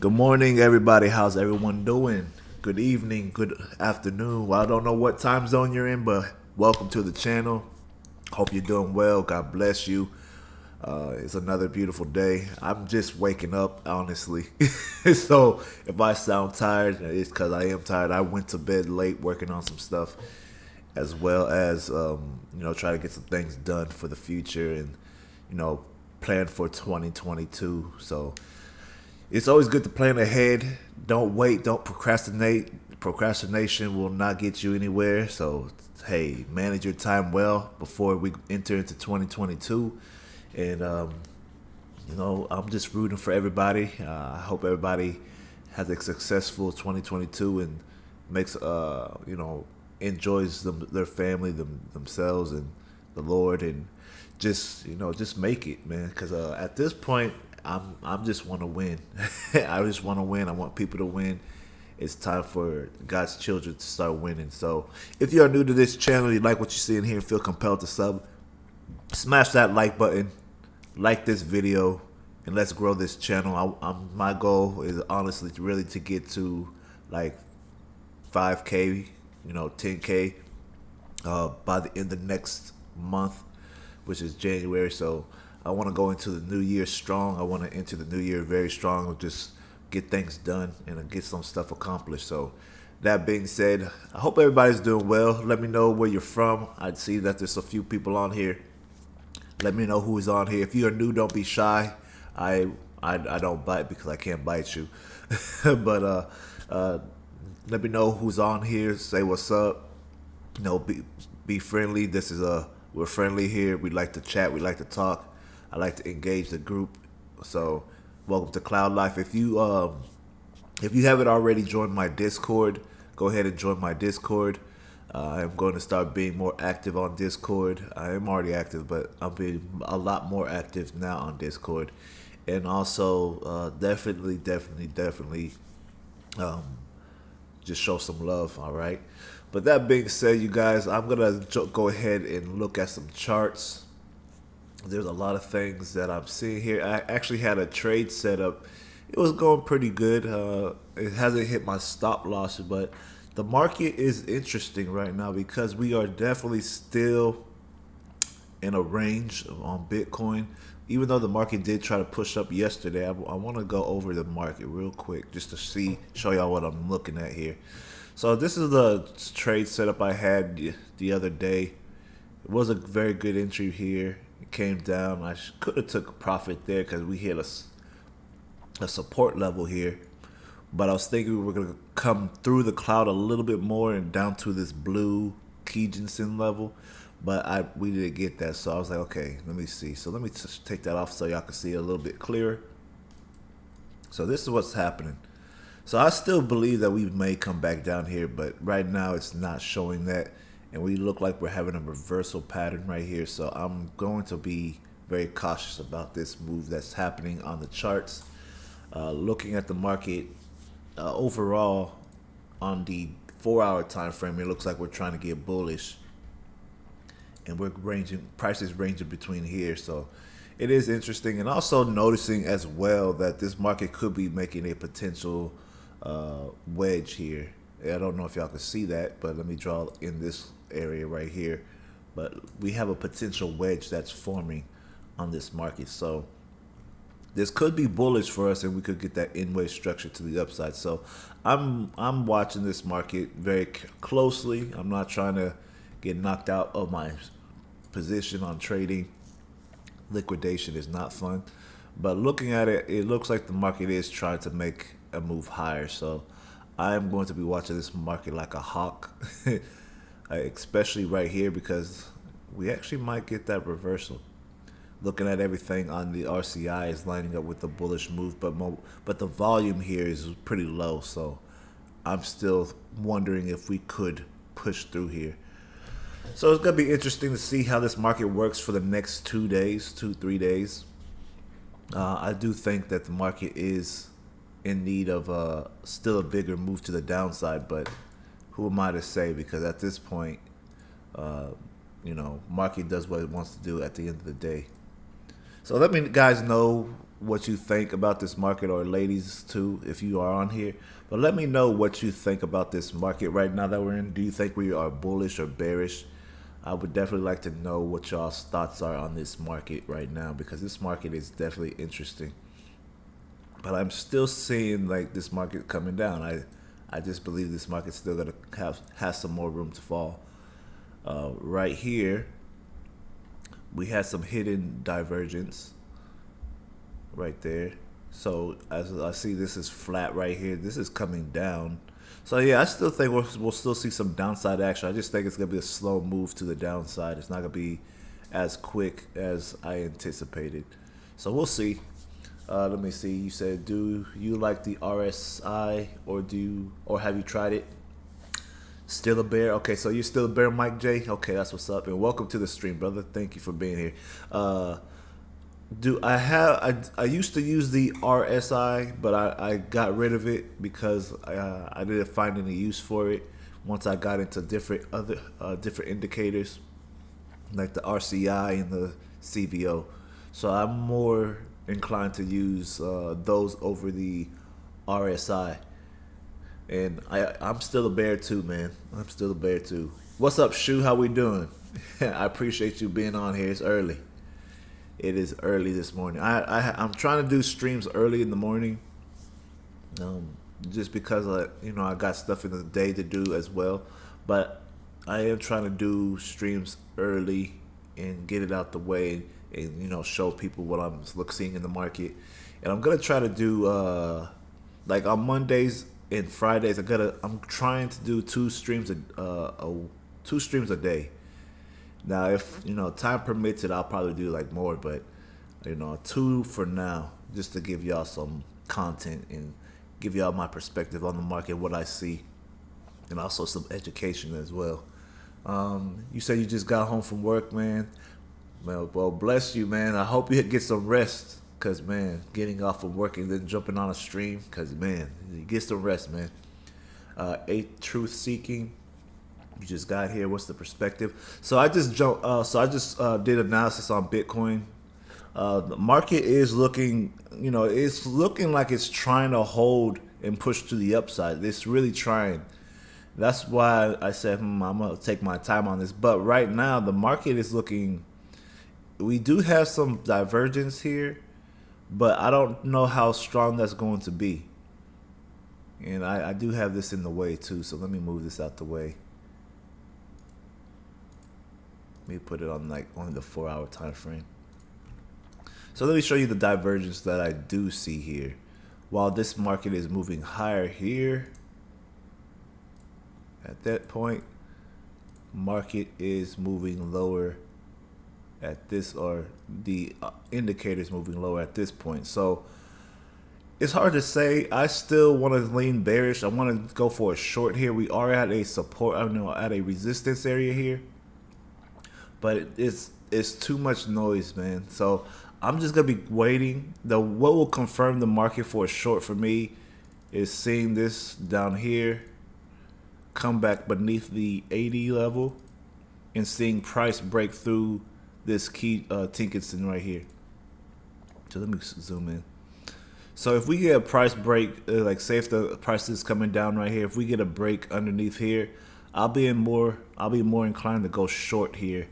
Good morning, everybody. How's everyone doing? Good evening, good afternoon. Well, I don't know what time zone you're in, but welcome to the channel. Hope you're doing well. God bless you. It's another beautiful day. I'm just waking up, honestly. So if I sound tired, it's because I am tired. I went to bed late working on some stuff, as well as try to get some things done for the future and plan for 2022. So it's always good to plan ahead. Don't wait. Don't procrastinate. Procrastination will not get you anywhere. So, hey, manage your time well before we enter into 2022. And, I'm just rooting for everybody. I hope everybody has a successful 2022 and makes, enjoys their family, themselves, and the Lord, and just make it, man. Because at this point, I'm just want to win. I just want to win. I want people to win. It's time for God's children to start winning. So if you are new to this channel, you like what you see in here and feel compelled to sub, smash that like button, like this video, and let's grow this channel. My goal is honestly to get to like 5K, 10K by the end of next month, which is January. So I want to go into the new year strong. I want to enter the new year very strong. Just get things done and get some stuff accomplished. So that being said, I hope everybody's doing well. Let me know where you're from. I see that there's a few people on here. Let me know who is on here. If you are new, don't be shy. I don't bite because I can't bite you. But let me know who's on here. Say what's up. Be friendly. We're friendly here. We like to chat. We like to talk. I like to engage the group. So welcome to Cloud Life. If you haven't already joined my Discord, go ahead and join my Discord. I'm going to start being more active on Discord. I am already active, but I'm being a lot more active now on Discord. And also definitely just show some love, all right? But that being said, you guys, I'm going to go ahead and look at some charts. There's a lot of things that I'm seeing here. I actually had a trade set up. It was going pretty good. It hasn't hit my stop loss, but the market is interesting right now because we are definitely still in a range on Bitcoin. Even though the market did try to push up yesterday, I want to go over the market real quick just to show y'all what I'm looking at here. So this is the trade setup I had the other day. It was a very good entry here. It came down. I could have took a profit there because we hit a support level here. But I was thinking we were going to come through the cloud a little bit more and down to this blue Kijinsen level. But we didn't get that. So I was like, okay, let me see. So let me just take that off so y'all can see it a little bit clearer. So this is what's happening. So I still believe that we may come back down here, but right now it's not showing that. And we look like we're having a reversal pattern right here. So I'm going to be very cautious about this move that's happening on the charts. Looking at the market overall on the 4-hour time frame, it looks like we're trying to get bullish. And we're prices ranging between here. So it is interesting. And also noticing as well that this market could be making a potential wedge here. I don't know if y'all can see that, but let me draw in this area right here. But we have a potential wedge that's forming on this market. So this could be bullish for us, and we could get that in-wave structure to the upside. So I'm watching this market very closely. I'm not trying to get knocked out of my position on trading. Liquidation is not fun. But looking at it, it looks like the market is trying to make a move higher. So I am going to be watching this market like a hawk, especially right here because we actually might get that reversal. Looking at everything on the RCI is lining up with the bullish move, but the volume here is pretty low. So I'm still wondering if we could push through here. So it's going to be interesting to see how this market works for the next 3 days. I do think that the market is in need of still a bigger move to the downside, but who am I to say? Because at this point, market does what it wants to do at the end of the day. So let me guys know what you think about this market, or ladies too, if you are on here. But let me know what you think about this market right now that we're in. Do you think we are bullish or bearish? I would definitely like to know what y'all's thoughts are on this market right now, because this market is definitely interesting. But I'm still seeing like this market coming down. I just believe this market's still gonna have some more room to fall. Right here, we had some hidden divergence right there. So as I see, this is flat right here. This is coming down. So yeah, I still think we'll still see some downside action. I just think it's gonna be a slow move to the downside. It's not gonna be as quick as I anticipated. So we'll see. Let me see. You said, do you like the RSI, or have you tried it? Still a bear? Okay, so you're still a bear, Mike J. Okay, that's what's up, and welcome to the stream, brother. Thank you for being here. I used to use the RSI, but I got rid of it because I didn't find any use for it once I got into different indicators like the RCI and the CVO. So I'm more inclined to use those over the RSI. And I'm still a bear too, man. I'm still a bear too. What's up, Shu? How we doing? I appreciate you being on here. It's early. It is early this morning. I'm trying to do streams early in the morning, just because I got stuff in the day to do as well. But I am trying to do streams early and get it out the way, and show people what I'm seeing in the market. And I'm gonna try to do like on Mondays and Fridays. I'm trying to do two streams a day. Now, if time permits it, I'll probably do like more, but two for now, just to give y'all some content and give y'all my perspective on the market, what I see, and also some education as well. You said you just got home from work, man. Well, bless you, man. I hope you get some rest, cause man, getting off of work and then jumping on a stream, cause man, you get some rest, man. Eighth truth seeking. You just got here. What's the perspective? So I just did analysis on Bitcoin. The market is looking, it's looking like it's trying to hold and push to the upside. It's really trying. That's why I said I'm gonna take my time on this. But right now, the market is looking. We do have some divergence here, but I don't know how strong that's going to be. And I do have this in the way too. So let me move this out the way. Let me put it on like only the 4-hour time frame. So let me show you the divergence that I do see here. While this market is moving higher here, at that point, market is moving lower at this, or the indicator is moving lower at this point. So it's hard to say. I still want to lean bearish. I want to go for a short here. We are at a support, at a resistance area here. But it's too much noise, man. So I'm just gonna be waiting. What will confirm the market for a short for me is seeing this down here come back beneath the 80 level and seeing price break through this key Tinkinson right here. So let me zoom in. So if we get a price break, like say if the price is coming down right here, if we get a break underneath here, I'll be more inclined to go short here.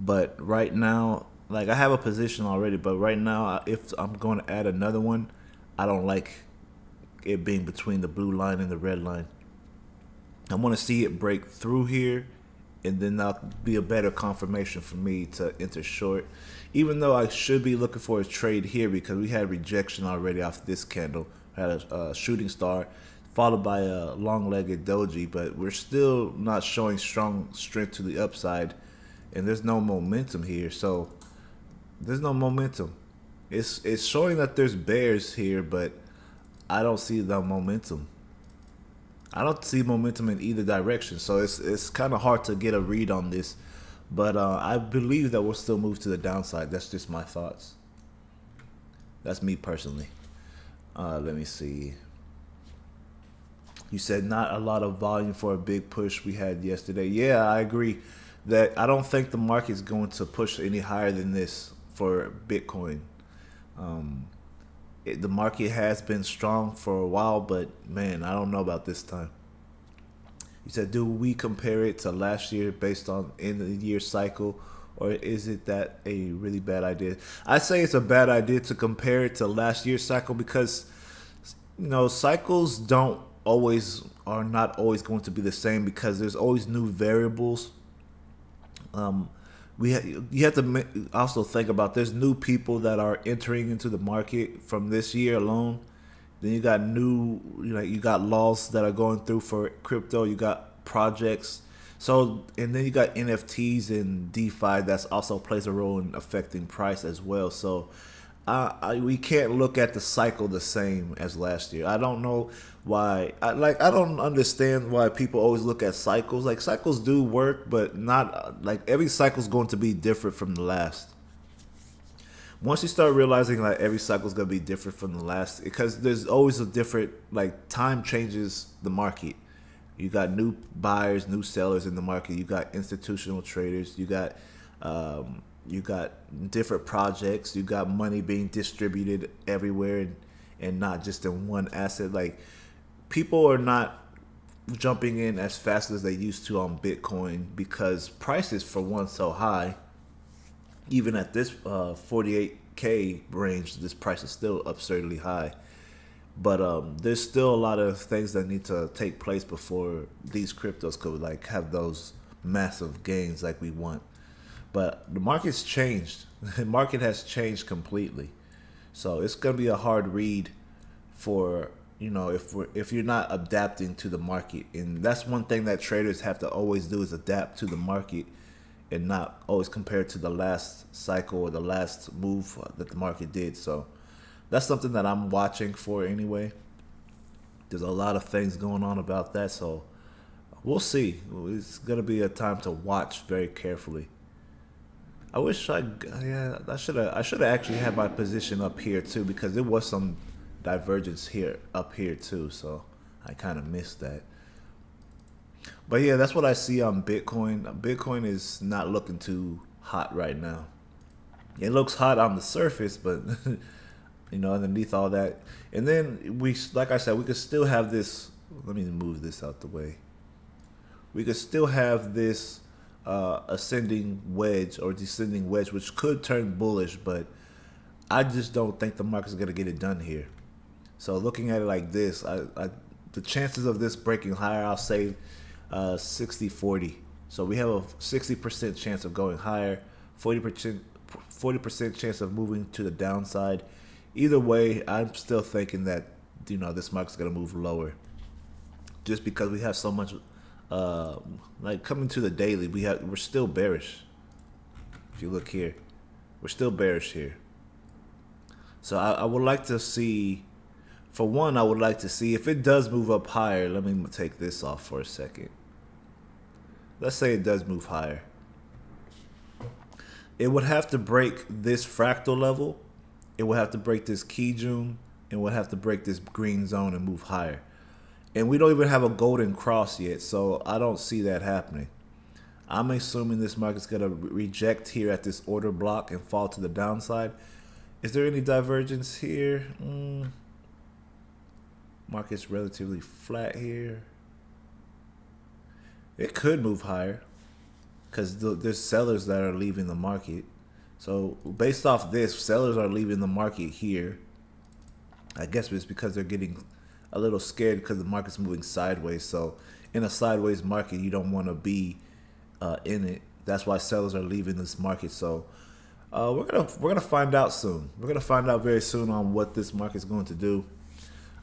But right now, like I have a position already, but right now, if I'm going to add another one, I don't like it being between the blue line and the red line. I want to see it break through here, and then that'll be a better confirmation for me to enter short. Even though I should be looking for a trade here, because we had rejection already off this candle. Had a shooting star followed by a long-legged doji, but we're still not showing strong strength to the upside. And there's no momentum here, so there's no momentum. It's showing that there's bears here, but I don't see the momentum. I don't see momentum in either direction, so it's kind of hard to get a read on this. But I believe that we'll still move to the downside. That's just my thoughts. That's me personally. Let me see. You said not a lot of volume for a big push we had yesterday. Yeah, I agree. That I don't think the market's going to push any higher than this for Bitcoin. The market has been strong for a while, but man, I don't know about this time. You said, do we compare it to last year based on end of the year cycle, or is it that a really bad idea? I say it's a bad idea to compare it to last year's cycle because cycles don't always are not always going to be the same because there's always new variables. You have to also think about there's new people that are entering into the market from this year alone. Then you got you got laws that are going through for crypto. You got projects. So, and then you got NFTs and DeFi that's also plays a role in affecting price as well. So, we can't look at the cycle the same as last year. I don't know why. I don't understand why people always look at cycles. Like cycles do work, but not like every cycle is going to be different from the last. Once you start realizing like every cycle is going to be different from the last, because there's always a different, like, time changes the market. You got new buyers, new sellers in the market. You got institutional traders. You got different projects. You got money being distributed everywhere and not just in one asset. Like, people are not jumping in as fast as they used to on Bitcoin because prices, for one, so high. Even at this 48K range, this price is still absurdly high. But there's still a lot of things that need to take place before these cryptos could like have those massive gains like we want. But the market's changed. The market has changed completely. So it's gonna be a hard read for if you're not adapting to the market, and that's one thing that traders have to always do is adapt to the market and not always compare to the last cycle or the last move that the market did. So that's something that I'm watching for anyway. There's a lot of things going on about that, so we'll see. It's gonna be a time to watch very carefully. I wish I should have actually had my position up here too because there was some divergence here up here too, so I kind of missed that. But yeah, that's what I see on Bitcoin. Bitcoin is not looking too hot right now. It looks hot on the surface, but underneath all that. And then like I said, we could still have this. Let me move this out the way. We could still have this ascending wedge or descending wedge, which could turn bullish, but I just don't think the market's gonna get it done here. So looking at it like this, the chances of this breaking higher, I'll say 60-40. So we have a 60% chance of going higher, 40% chance of moving to the downside. Either way, I'm still thinking that this market's gonna move lower, just because we have so much. Like coming to the daily, we're still bearish. If you look here, we're still bearish here. So I would like to see. For one, I would like to see if it does move up higher. Let me take this off for a second. Let's say it does move higher. It would have to break this fractal level. It would have to break this key June. It would have to break this green zone and move higher. And we don't even have a golden cross yet, so I don't see that happening. I'm assuming this market's going to reject here at this order block and fall to the downside. Is there any divergence here? Market's relatively flat here. It could move higher because there's sellers that are leaving the market. So based off this, sellers are leaving the market here. I guess it's because they're getting a little scared because the market's moving sideways. So in a sideways market, you don't want to be in it. That's why sellers are leaving this market. So we're gonna find out soon. We're gonna find out very soon on what this market's going to do.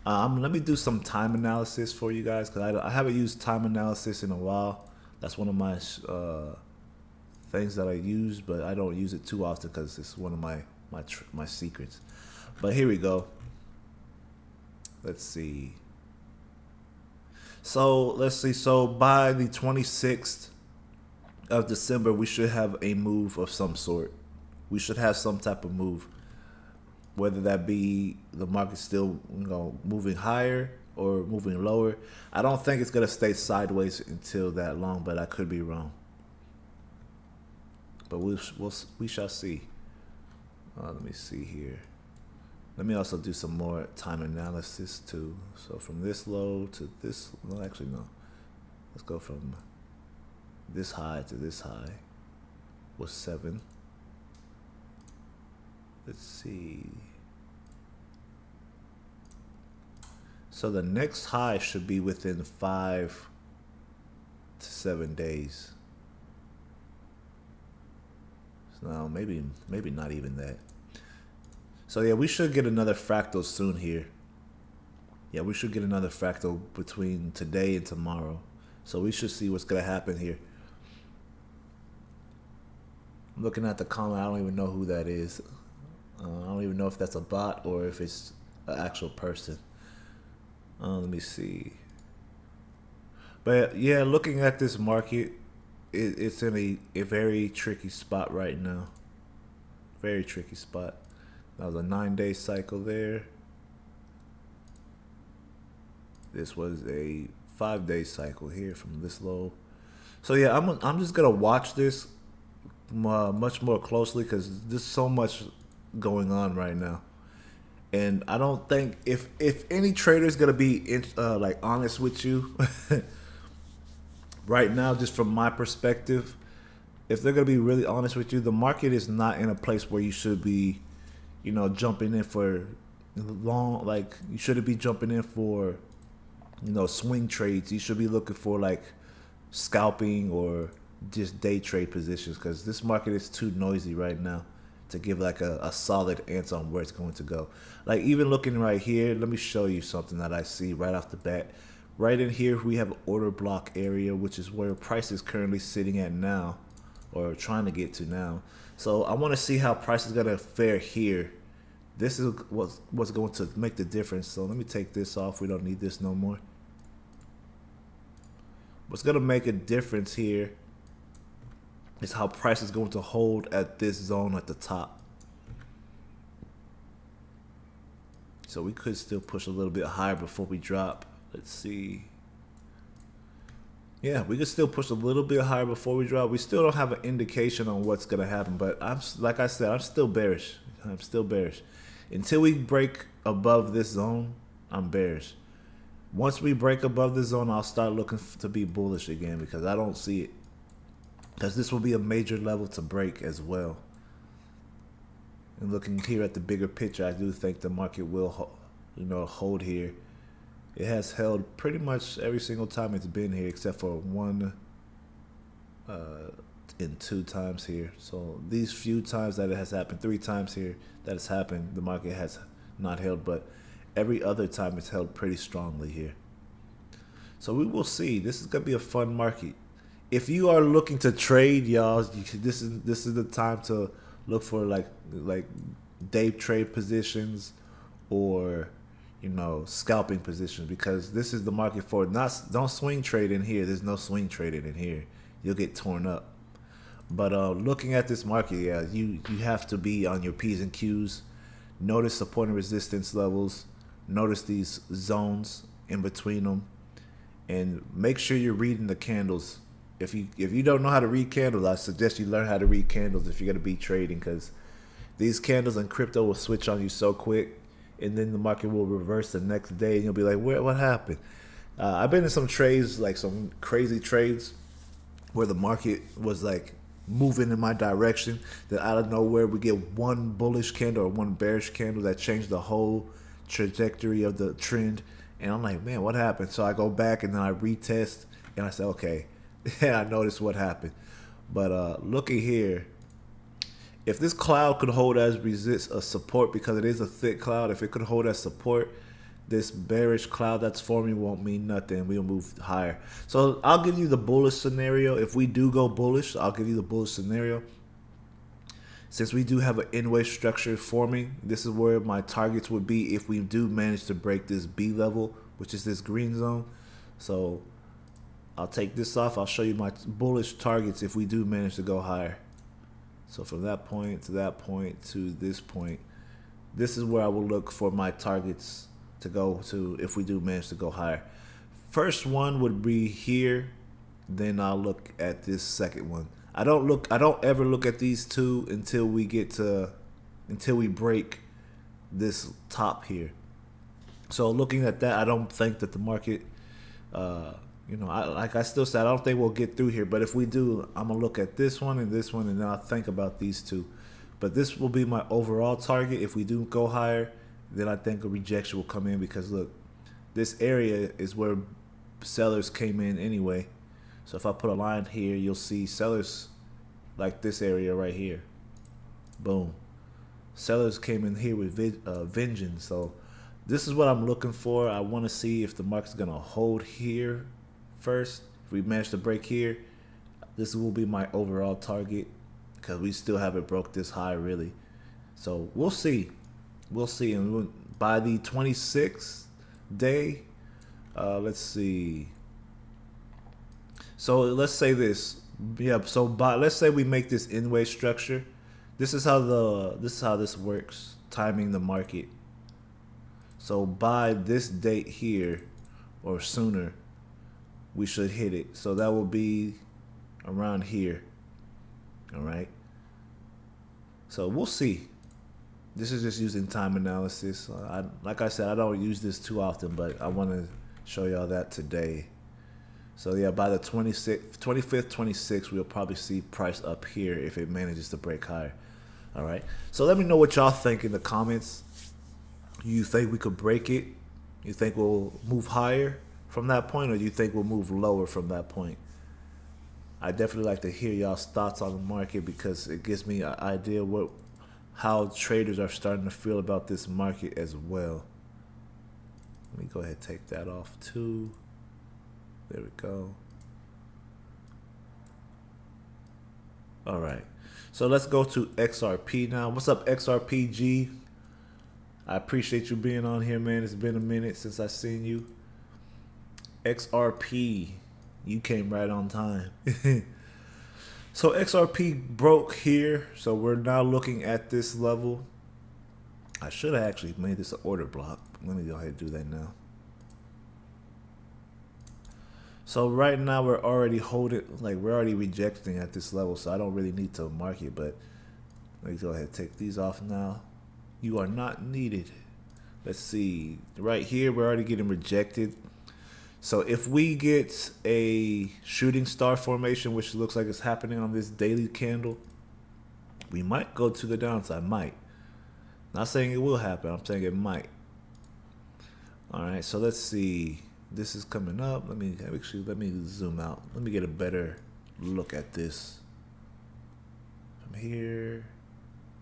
Let me do some time analysis for you guys because I haven't used time analysis in a while. That's one of my things that I use, but I don't use it too often because it's one of my secrets. But here we go. Let's see. So by the 26th of December, we should have a move of some sort. We should have some type of move, whether that be the market still moving higher or moving lower. I don't think it's gonna stay sideways until that long, but I could be wrong. But we shall see. Let me see here. Let me also do some more time analysis too. So from this low to this, well, actually no. Let's go from this high to this high was 7. Let's see. So the next high should be within 5 to 7 days. So maybe not even that. So yeah, we should get another fractal soon here. Yeah, we should get another fractal between today and tomorrow. So we should see what's gonna happen here. I'm looking at the comment. I don't even know who that is. I don't even know if that's a bot or if it's an actual person. Let me see. But yeah, looking at this market, it's in a very tricky spot right now. Very tricky spot. That was a 9-day cycle there. This was a 5-day cycle here from this low. So yeah, I'm just gonna watch this much more closely because there's so much going on right now, and I don't think if any trader is gonna be like honest with you right now, just from my perspective, if they're gonna be really honest with you, the market is not in a place where you should be, you know, jumping in for long. Like you shouldn't be jumping in for, you know, swing trades. You should be looking for like scalping or just day trade positions because this market is too noisy right now to give like a solid answer on where it's going to go. Like even looking right here, let me show you something that I see right off the bat. Right in here, we have an order block area, which is where price is currently sitting at now, or trying to get to now. So I want to see how price is going to fare here. This is what's going to make the difference. So let me take this off. We don't need this no more. What's going to make a difference here is how price is going to hold at this zone at the top. So we could still push a little bit higher before we drop. Let's see. Yeah, we could still push a little bit higher before we drop. We still don't have an indication on what's going to happen, but like I said, I'm still bearish. I'm still bearish. Until we break above this zone, I'm bearish. Once we break above this zone, I'll start looking to be bullish again because I don't see it. Because this will be a major level to break as well. And looking here at the bigger picture, I do think the market will, you know, hold here. It has held pretty much every single time it's been here, except for 1 and 2 times here. So these few times that it has happened, 3 times here that it's happened, the market has not held, but every other time it's held pretty strongly here. So we will see. This is gonna be a fun market. If you are looking to trade, y'all, this is the time to look for like day trade positions or, you know, scalping positions, because this is the market for it. Don't swing trade in here. There's no swing trading in here. You'll get torn up. But looking at this market, yeah, you have to be on your P's and Q's. Notice support and resistance levels. Notice these zones in between them, and make sure you're reading the candles. If you don't know how to read candles, I suggest you learn how to read candles if you're gonna be trading, because these candles in crypto will switch on you so quick, and then the market will reverse the next day, and you'll be like, what happened? I've been in some trades, like some crazy trades, where the market was like moving in my direction, that out of nowhere we get one bullish candle or one bearish candle that changed the whole trajectory of the trend, and I'm like, man, what happened? So I go back and then I retest, and I say, okay. Yeah, I noticed what happened. But looking here, if this cloud could hold as a support, because it is a thick cloud, if it could hold as support, this bearish cloud that's forming won't mean nothing. We'll move higher. So I'll give you the bullish scenario. If we do go bullish, I'll give you the bullish scenario. Since we do have an in-wave structure forming, this is where my targets would be if we do manage to break this B level, which is this green zone. So I'll take this off. I'll show you my bullish targets if we do manage to go higher. So from that point to that point to this point, this is where I will look for my targets to go to if we do manage to go higher. First one would be here, then I'll look at this second one. I don't ever look at these two until we break this top here. So looking at that, I don't think that the market, you know, I still said I don't think we'll get through here. But if we do, I'm gonna look at this one, and then I'll think about these two. But this will be my overall target. If we do go higher, then I think a rejection will come in, because look, this area is where sellers came in anyway. So if I put a line here, you'll see sellers like this area right here. Boom. Sellers came in here with vengeance. So this is what I'm looking for. I want to see if the market's going to hold here first. If we manage to break here, this will be my overall target, because we still haven't broke this high really. So we'll see. We'll see. And by the 26th day, let's see. So let's say this. Yeah, so let's say we make this in-way structure. This is how this works, timing the market. So by this date here or sooner, we should hit it. So that will be around here. All right. So we'll see. This is just using time analysis. Like I said, I don't use this too often, but I want to show y'all that today. So yeah, by the 25th, 26th, we'll probably see price up here if it manages to break higher. All right. So let me know what y'all think in the comments. You think we could break it? You think we'll move higher from that point, or do you think we'll move lower from that point? I definitely like to hear y'all's thoughts on the market, because it gives me an idea how traders are starting to feel about this market as well. Let me go ahead and take that off too. There we go. All right. So let's go to XRP now. What's up, XRPG? I appreciate you being on here, man. It's been a minute since I've seen you. XRP, you came right on time. So XRP broke here. So we're now looking at this level. I should have actually made this an order block. Let me go ahead and do that now. So right now we're already holding, like we're already rejecting at this level. So I don't really need to mark it, but let me go ahead and take these off now. You are not needed. Let's see. Right here, we're already getting rejected. So if we get a shooting star formation, which looks like it's happening on this daily candle, we might go to the downside. Might. Not saying it will happen. I'm saying it might. All right. So let's see. This is coming up. Let me zoom out. Let me get a better look at this. From here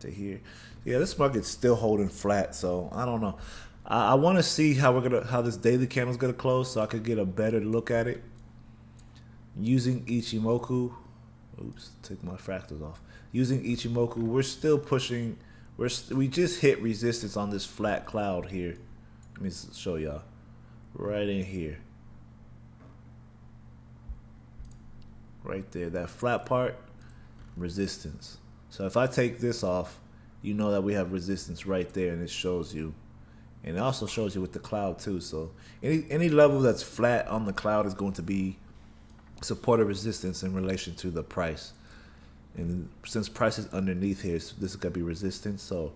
to here. Yeah, this market's still holding flat. So I don't know. I want to see how this daily candle is gonna close, so I could get a better look at it using Ichimoku. Oops, take my fractals off. Using Ichimoku, we're still pushing. We just hit resistance on this flat cloud here. Let me show y'all. Right in here. Right there, that flat part, resistance. So if I take this off, you know that we have resistance right there, and it shows you. And it also shows you with the cloud too. So any level that's flat on the cloud is going to be support or resistance in relation to the price. And since price is underneath here, so this is going to be resistance. So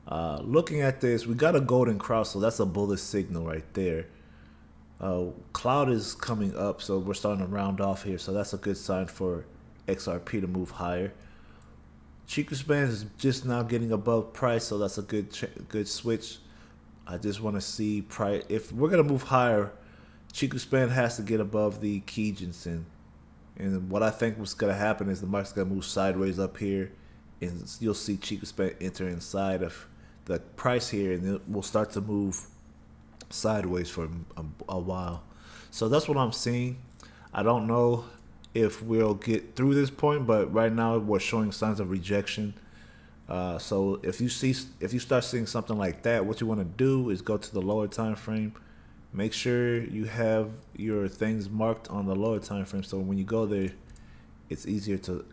looking at this, we got a golden cross, so that's a bullish signal right there. Cloud is coming up, so we're starting to round off here. So that's a good sign for XRP to move higher. Chiku span is just now getting above price, so that's a good switch. I just want to see price. If we're gonna move higher, Chiku span has to get above the Kijinsen. And what I think was gonna happen is the market's gonna move sideways up here, and you'll see Chiku span enter inside of the price here, and it will start to move sideways for a while. So that's what I'm seeing. I don't know if we'll get through this point, but right now we're showing signs of rejection. So if you start seeing something like that, what you want to do is go to the lower time frame. Make sure you have your things marked on the lower time frame, so when you go there, it's easier to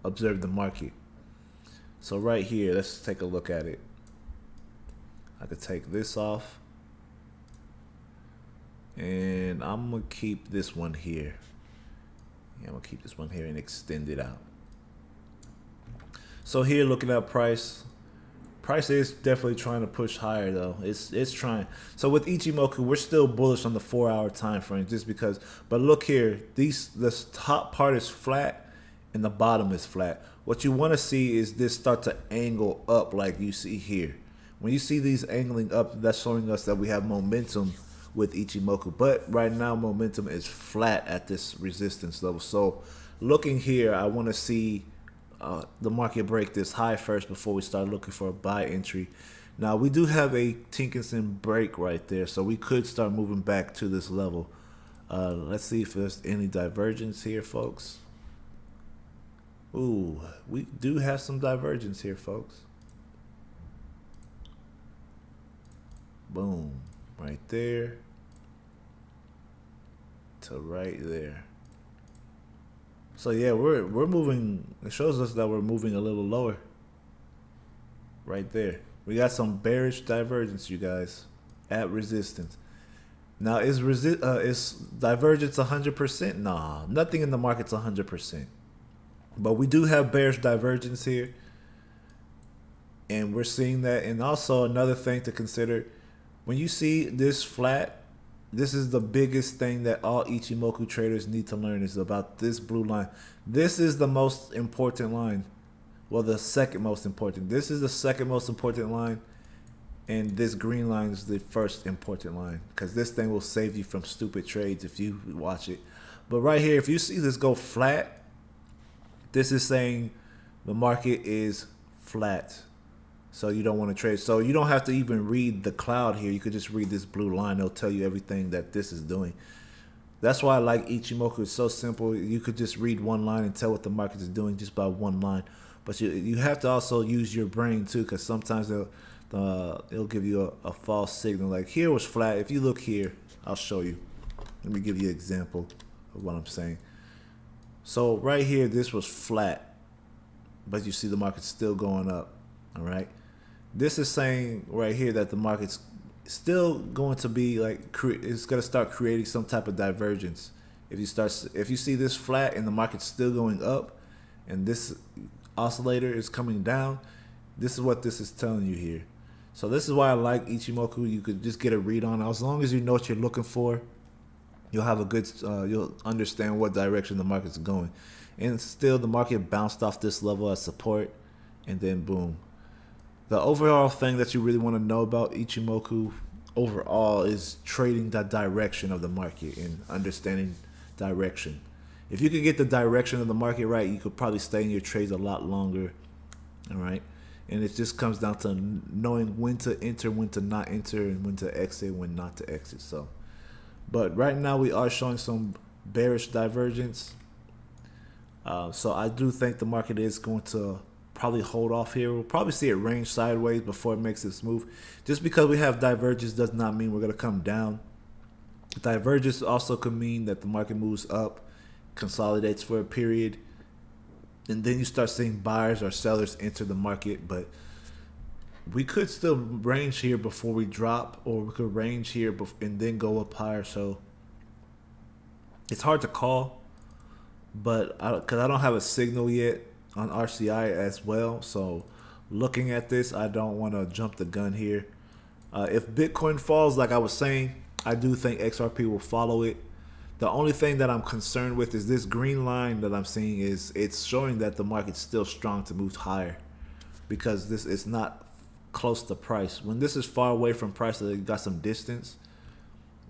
observe the market. So right here, let's take a look at it. I could take this off, and I'm gonna keep this one here. Yeah, I'm gonna keep this one here and extend it out. So here, looking at price price is definitely trying to push higher though. It's trying. So with Ichimoku, we're still bullish on the 4-hour time frame just because. But look here, this top part is flat and the bottom is flat. What you want to see is this start to angle up like you see here. When you see these angling up, that's showing us that we have momentum with Ichimoku. But right now, momentum is flat at this resistance level. So looking here, I want to see the market break this high first before we start looking for a buy entry. Now we do have a Tinkinson break right there, so we could start moving back to this level. Let's see if there's any divergence here, folks. Ooh, we do have some divergence here, folks. Boom, right there to right there. So yeah, we're moving. It shows us that we're moving a little lower. Right there, we got some bearish divergence, you guys, at resistance. Now is divergence 100%? Nah, nothing in the market's 100%. But we do have bearish divergence here, and we're seeing that. And also another thing to consider, when you see this flat, this is the biggest thing that all Ichimoku traders need to learn, is about this blue line. This is the most important line. Well, the second most important. This is the second most important line, and this green line is the first important line, because this thing will save you from stupid trades if you watch it. But right here, if you see this go flat, this is saying the market is flat, so you don't want to trade. So you don't have to even read the cloud here. You could just read this blue line. It'll tell you everything that this is doing. That's why I like Ichimoku. It's so simple. You could just read one line and tell what the market is doing just by one line. But you have to also use your brain too, because sometimes it'll give you a false signal. Like here was flat. If you look here, I'll show you. Let me give you an example of what I'm saying. So right here, this was flat, but you see the market's still going up. All right. This is saying right here that the market's still going to be like, it's going to start creating some type of divergence. If you see this flat and the market's still going up, and this oscillator is coming down, this is what this is telling you here. So this is why I like Ichimoku. You could just get a read on it. As long as you know what you're looking for, you'll have a good, you'll understand what direction the market's going. And still, the market bounced off this level as support, and then boom. The overall thing that you really want to know about Ichimoku overall is trading the direction of the market and understanding direction. If you could get the direction of the market right, you could probably stay in your trades a lot longer. All right. And it just comes down to knowing when to enter, when to not enter, and when to exit, when not to exit. So, but right now we are showing some bearish divergence. So I do think the market is going to probably hold off here. We'll probably see it range sideways before it makes its move. Just because we have divergence does not mean we're going to come down. Divergence also could mean that the market moves up, consolidates for a period, and then you start seeing buyers or sellers enter the market. But we could still range here before we drop, or we could range here and then go up higher. So it's hard to call, but because I don't have a signal yet on RCI as well, so looking at this, I don't want to jump the gun here. If Bitcoin falls, like I was saying, I do think XRP will follow it. The only thing that I'm concerned with is this green line that I'm seeing is it's showing that the market's still strong to move higher, because this is not close to price. When this is far away from price, that it got some distance,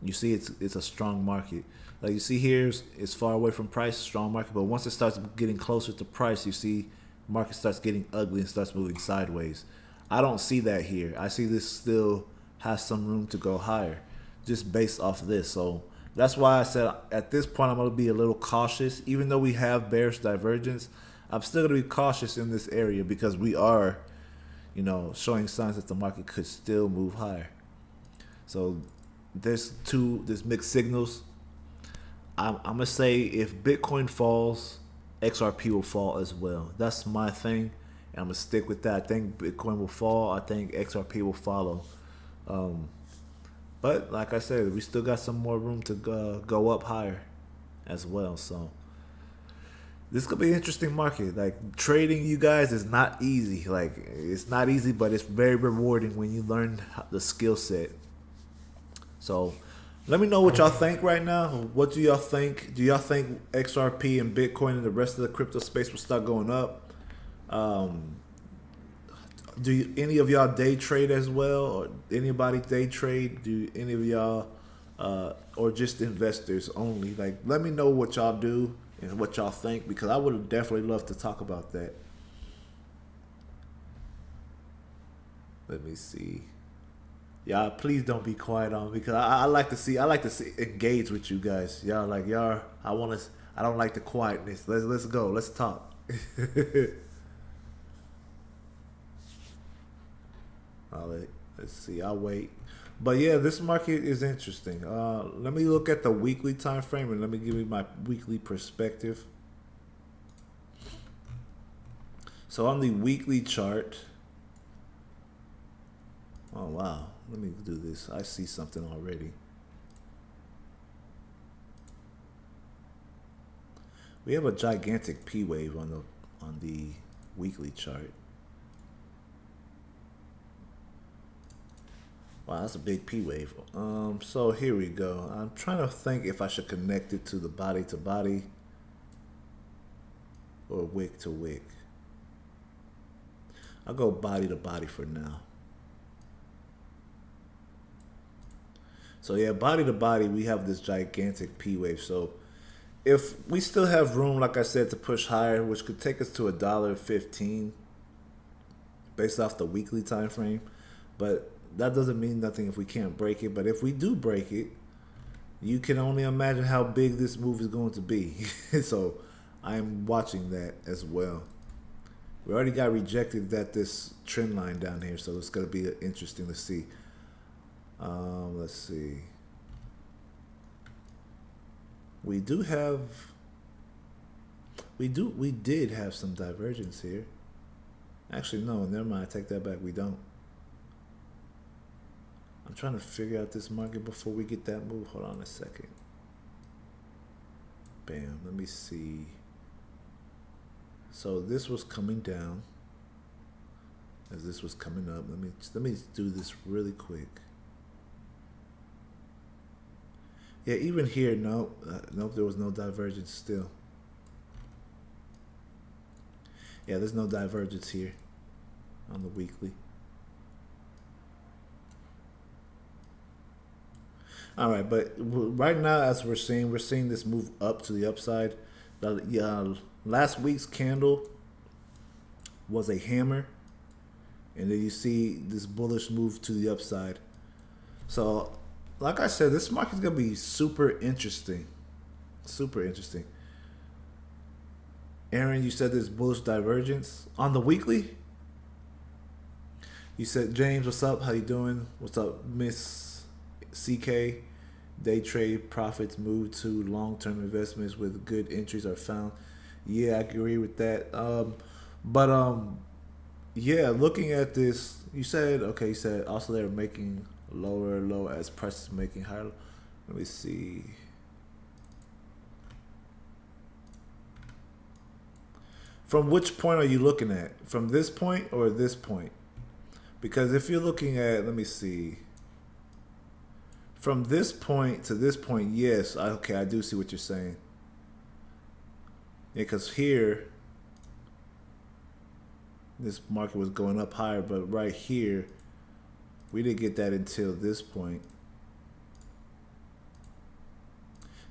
you see it's a strong market. Like you see here, it's far away from price, strong market. But once it starts getting closer to price, you see market starts getting ugly and starts moving sideways. I don't see that here. I see this still has some room to go higher, just based off of this. So that's why I said at this point I'm going to be a little cautious. Even though we have bearish divergence, I'm still going to be cautious in this area, because we are, showing signs that the market could still move higher. So there's mixed signals. I'm going to say if Bitcoin falls, XRP will fall as well. That's my thing, and I'm going to stick with that. I think Bitcoin will fall. I think XRP will follow. But like I said, we still got some more room to go up higher as well. So This could be an interesting market. Like trading, you guys, is not easy. Like it's not easy, but it's very rewarding when you learn the skill set. So, let me know what y'all think right now. What do y'all think? Do y'all think XRP and Bitcoin and the rest of the crypto space will start going up? Um, any of y'all day trade as well, or anybody day trade? Do any of y'all, or just investors only? Like, let me know what y'all do and what y'all think, because I would definitely love to talk about that. Let me see. Y'all, please don't be quiet on me, because I like to see, engage with you guys. Y'all like y'all. I don't like the quietness. Let's go. Let's talk. Let's see. I'll wait. But yeah, this market is interesting. Let me look at the weekly time frame and let me give you my weekly perspective. So on the weekly chart, oh wow, let me do this. I see something already. We have a gigantic P wave on the weekly chart. Wow, that's a big P wave. So here we go. I'm trying to think if I should connect it to the body to body or wick to wick. I'll go body to body for now. So yeah, body to body, we have this gigantic P wave. So if we still have room, like I said, to push higher, which could take us to $1.15 based off the weekly time frame, but that doesn't mean nothing if we can't break it. But if we do break it, you can only imagine how big this move is going to be. So I'm watching that as well. We already got rejected at this trend line down here, so it's going to be interesting to see. Let's see. We did have some divergence here. Actually, no, never mind. I take that back. We don't. I'm trying to figure out this market before we get that move. Hold on a second. Bam. Let me see. So this was coming down as this was coming up. Let me do this really quick. Yeah, even here, nope, there was no divergence still. Yeah, there's no divergence here on the weekly. All right, but right now, as we're seeing this move up to the upside. Last week's candle was a hammer, and then you see this bullish move to the upside. So, like I said, this market's gonna be super interesting. Super interesting. Aaron, you said there's bullish divergence on the weekly. You said, James, what's up? How you doing? What's up, Miss CK? Day trade profits move to long-term investments with good entries are found. Yeah, I agree with that. Yeah, looking at this, you said also they're making lower low as prices making higher. Let me see. From which point are you looking at? From this point or this point? Because if you're looking at, let me see. From this point to this point, yes, okay, I do see what you're saying. Yeah, because here, this market was going up higher, but right here, we didn't get that until this point.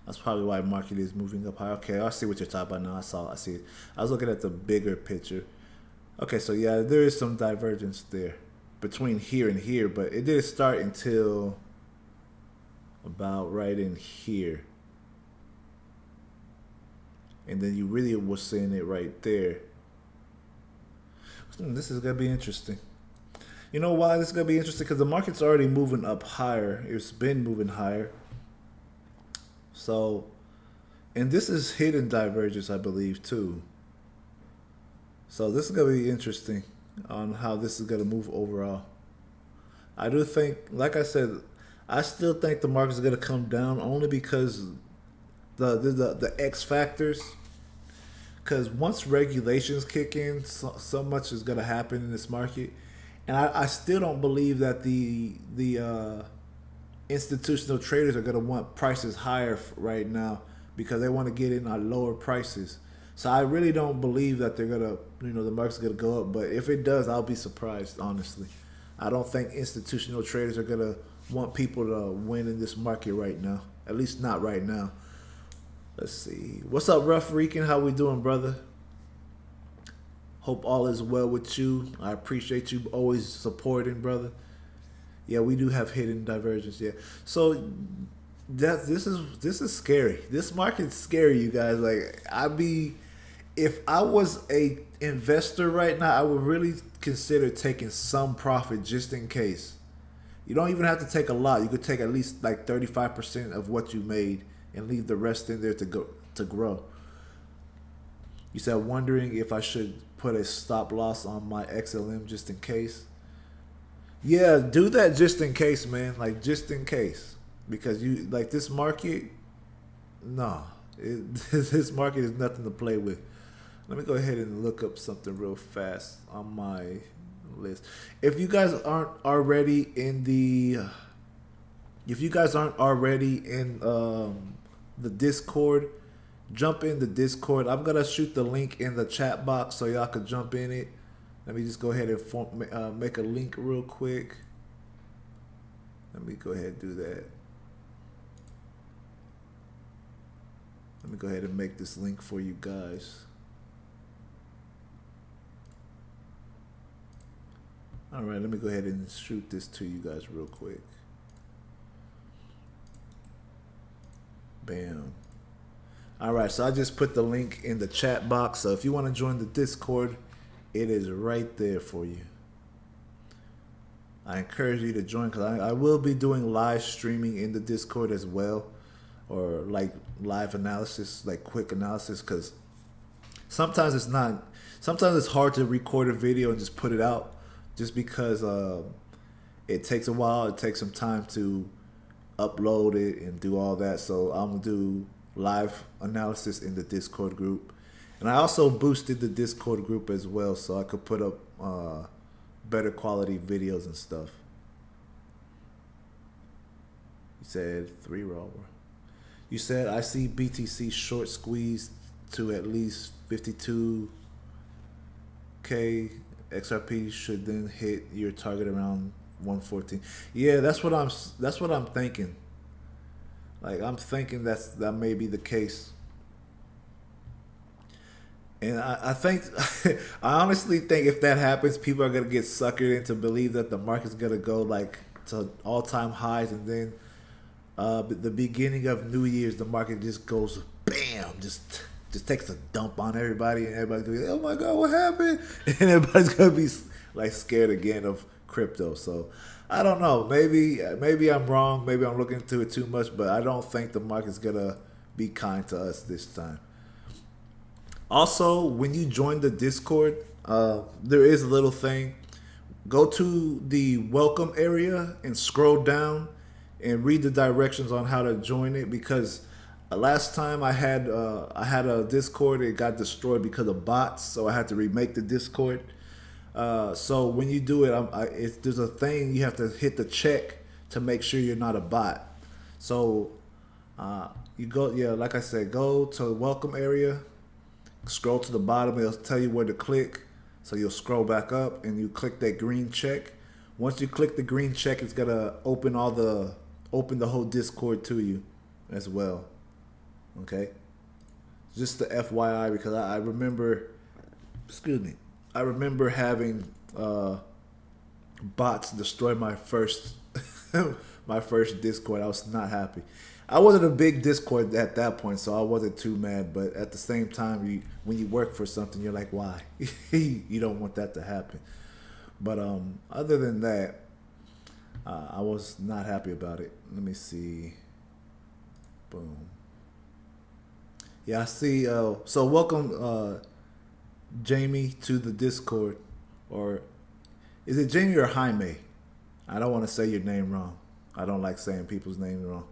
That's probably why market is moving up high. Okay, I see what you're talking about now. I see it. I was looking at the bigger picture. Okay, so yeah, there is some divergence there between here and here, but it didn't start until about right in here. And then you really were seeing it right there. This is going to be interesting. You know why this is going to be interesting? Because the market's already moving up higher. It's been moving higher. So, and this is hidden divergence, I believe, too. So this is going to be interesting on how this is going to move overall. I do think, like I said, I still think the market is going to come down only because the X factors. because once regulations kick in, so much is going to happen in this market, and I still don't believe that the institutional traders are going to want prices higher right now because they want to get in at lower prices. So I really don't believe that they're gonna, the market's gonna go up. But if it does, I'll be surprised. Honestly, I don't think institutional traders are gonna want people to win in this market right now. At least not right now. Let's see. What's up, Rough Rican? How we doing, brother? Hope all is well with you. I appreciate you always supporting, brother. Yeah, we do have hidden divergence. Yeah, so this is scary. This market's scary, you guys. Like if I was a investor right now, I would really consider taking some profit just in case. You don't even have to take a lot. You could take at least like 35% of what you made and leave the rest in there to grow. You said wondering if I should put a stop loss on my XLM just in case. Yeah, do that just in case, man. Like just in case, because you like this market. No, this market is nothing to play with. Let me go ahead and look up something real fast on my list. If you guys aren't already in the Discord, jump in the Discord. I'm gonna shoot the link in the chat box so y'all can jump in it. Let me just go ahead and make a link real quick. Let me go ahead and do that. Let me go ahead and make this link for you guys. All right, let me go ahead and shoot this to you guys real quick. Bam. All right, so I just put the link in the chat box. So if you want to join the Discord, it is right there for you. I encourage you to join because I will be doing live streaming in the Discord as well, or like live analysis, like quick analysis, because sometimes it's hard to record a video and just put it out just because it takes a while. It takes some time to upload it and do all that. So I'm going to do live analysis in the Discord group. And I also boosted the Discord group as well so I could put up better quality videos and stuff. You said 3 raw. You said I see BTC short squeeze to at least 52K. XRP should then hit your target around 114. Yeah, that's what I'm thinking. Like I'm thinking that may be the case. And I think, I honestly think if that happens, people are going to get suckered into believe that the market's going to go like to all-time highs. And then the beginning of New Year's, the market just goes bam, just takes a dump on everybody. And everybody's going to be like, oh my God, what happened? And everybody's going to be like scared again of crypto. So I don't know. Maybe I'm wrong. Maybe I'm looking into it too much. But I don't think the market's going to be kind to us this time. Also, when you join the Discord, there is a little thing. Go to the welcome area and scroll down and read the directions on how to join it, because last time I had a Discord, it got destroyed because of bots, so I had to remake the Discord. So when you do it, there's a thing you have to hit the check to make sure you're not a bot. So you go, like I said, go to the welcome area. Scroll to the bottom, it'll tell you where to click. So you'll scroll back up and you click that green check. Once you click the green check, it's gonna open the whole Discord to you as well. Okay? Just the FYI, because I remember having bots destroy my first my first Discord. I was not happy. I wasn't a big Discord at that point, so I wasn't too mad. But at the same time, when you work for something, you're like, why? You don't want that to happen. But other than that, I was not happy about it. Let me see. Boom. Yeah, I see. So welcome, Jamie, to the Discord. Or is it Jamie or Jaime? I don't want to say your name wrong. I don't like saying people's names wrong.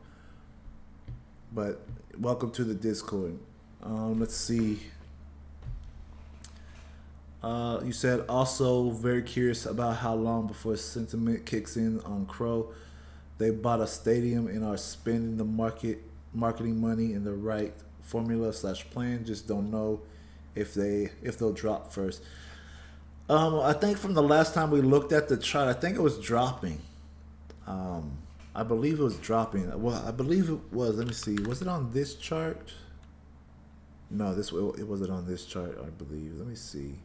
But welcome to the Discord. Let's see. You said also very curious about how long before sentiment kicks in on Crow. They bought a stadium and are spending the marketing money in the right formula slash plan. Just don't know if they'll drop first. I think from the last time we looked at the chart, I think it was dropping. I believe it was dropping. Well, I believe it was. Let me see. Was it on this chart? No, it wasn't on this chart. I believe. Let me see.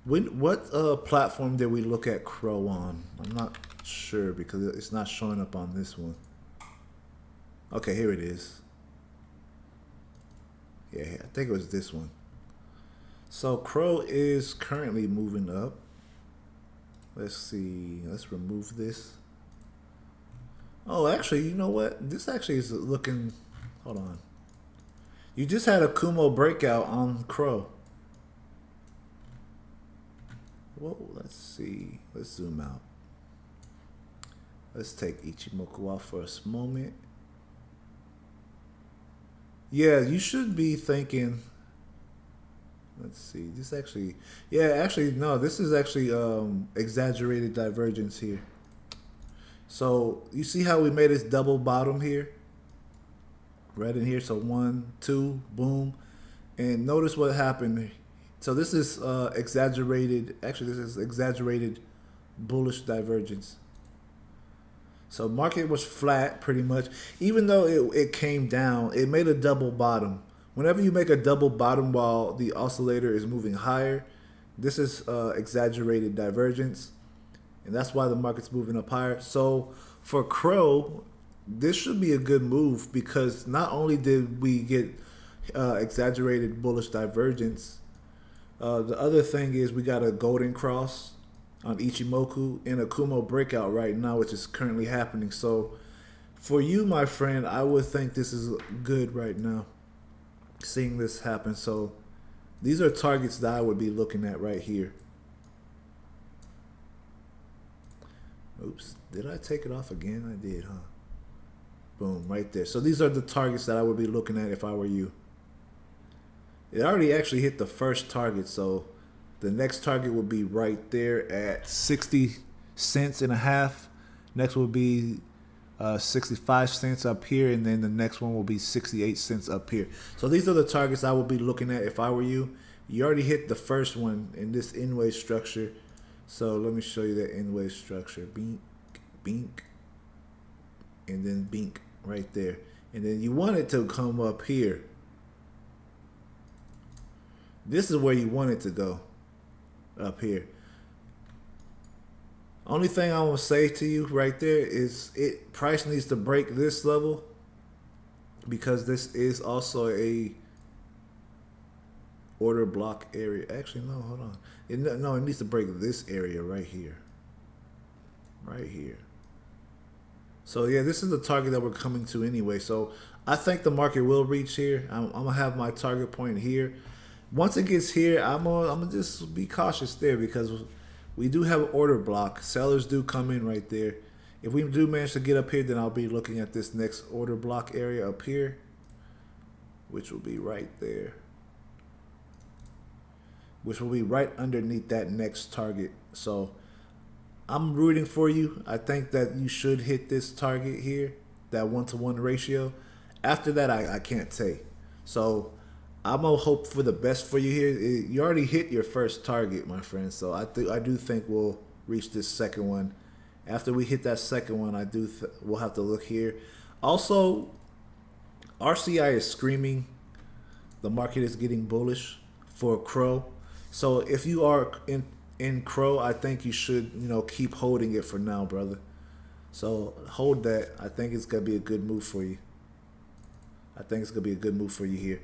What platform did we look at Crow on? I'm not sure because it's not showing up on this one. Okay, here it is. Yeah, I think it was this one. So Crow is currently moving up. Let's see. Let's remove this. Oh, actually, you know what? This actually is looking. Hold on. You just had a Kumo breakout on Crow. Whoa, let's see. Let's zoom out. Let's take Ichimoku off for a moment. Yeah, you should be thinking. Let's see. This actually, yeah, actually, no, this is actually exaggerated divergence here. So you see how we made this double bottom here? Right in here. So 1, 2, boom. And notice what happened. So this is exaggerated. Actually, this is exaggerated bullish divergence. So market was flat pretty much. Even though it came down, it made a double bottom. Whenever you make a double bottom while the oscillator is moving higher, this is exaggerated divergence. And that's why the market's moving up higher. So for Crow, this should be a good move because not only did we get exaggerated bullish divergence, the other thing is we got a golden cross on Ichimoku and a Kumo breakout right now, which is currently happening. So for you, my friend, I would think this is good right now, seeing this happen. So these are targets that I would be looking at right here. Oops, did I take it off again? I did, huh? Boom, right there. So these are the targets that I would be looking at if I were you. It already actually hit the first target, so the next target will be right there at 60 cents and a half. Next will be 65 cents up here, and then the next one will be 68 cents up here. So these are the targets I would be looking at if I were you. You already hit the first one in this in-wave structure. So let me show you that in-wave structure. Bink, bink, and then bink right there. And then you want it to come up here. This is where you want it to go, up here. Only thing I want to say to you right there is price needs to break this level because this is also a order block area. Actually, no, hold on. It needs to break this area right here. Right here. So yeah, this is the target that we're coming to anyway. So I think the market will reach here. I'm gonna have my target point here. Once it gets here, I'm gonna just be cautious there because we do have an order block. Sellers do come in right there. If we do manage to get up here, then I'll be looking at this next order block area up here, which will be right there. Which will be right underneath that next target. So I'm rooting for you. I think that you should hit this target here, that 1-to-1 ratio. After that, I can't say. So I'm gonna hope for the best for you here. You already hit your first target, my friend. So I do think we'll reach this second one. After we hit that second one, we'll have to look here. Also, RCI is screaming. The market is getting bullish for Crow. So if you are in Crow, I think you should keep holding it for now, brother. So hold that. I think it's gonna be a good move for you. I think it's gonna be a good move for you here.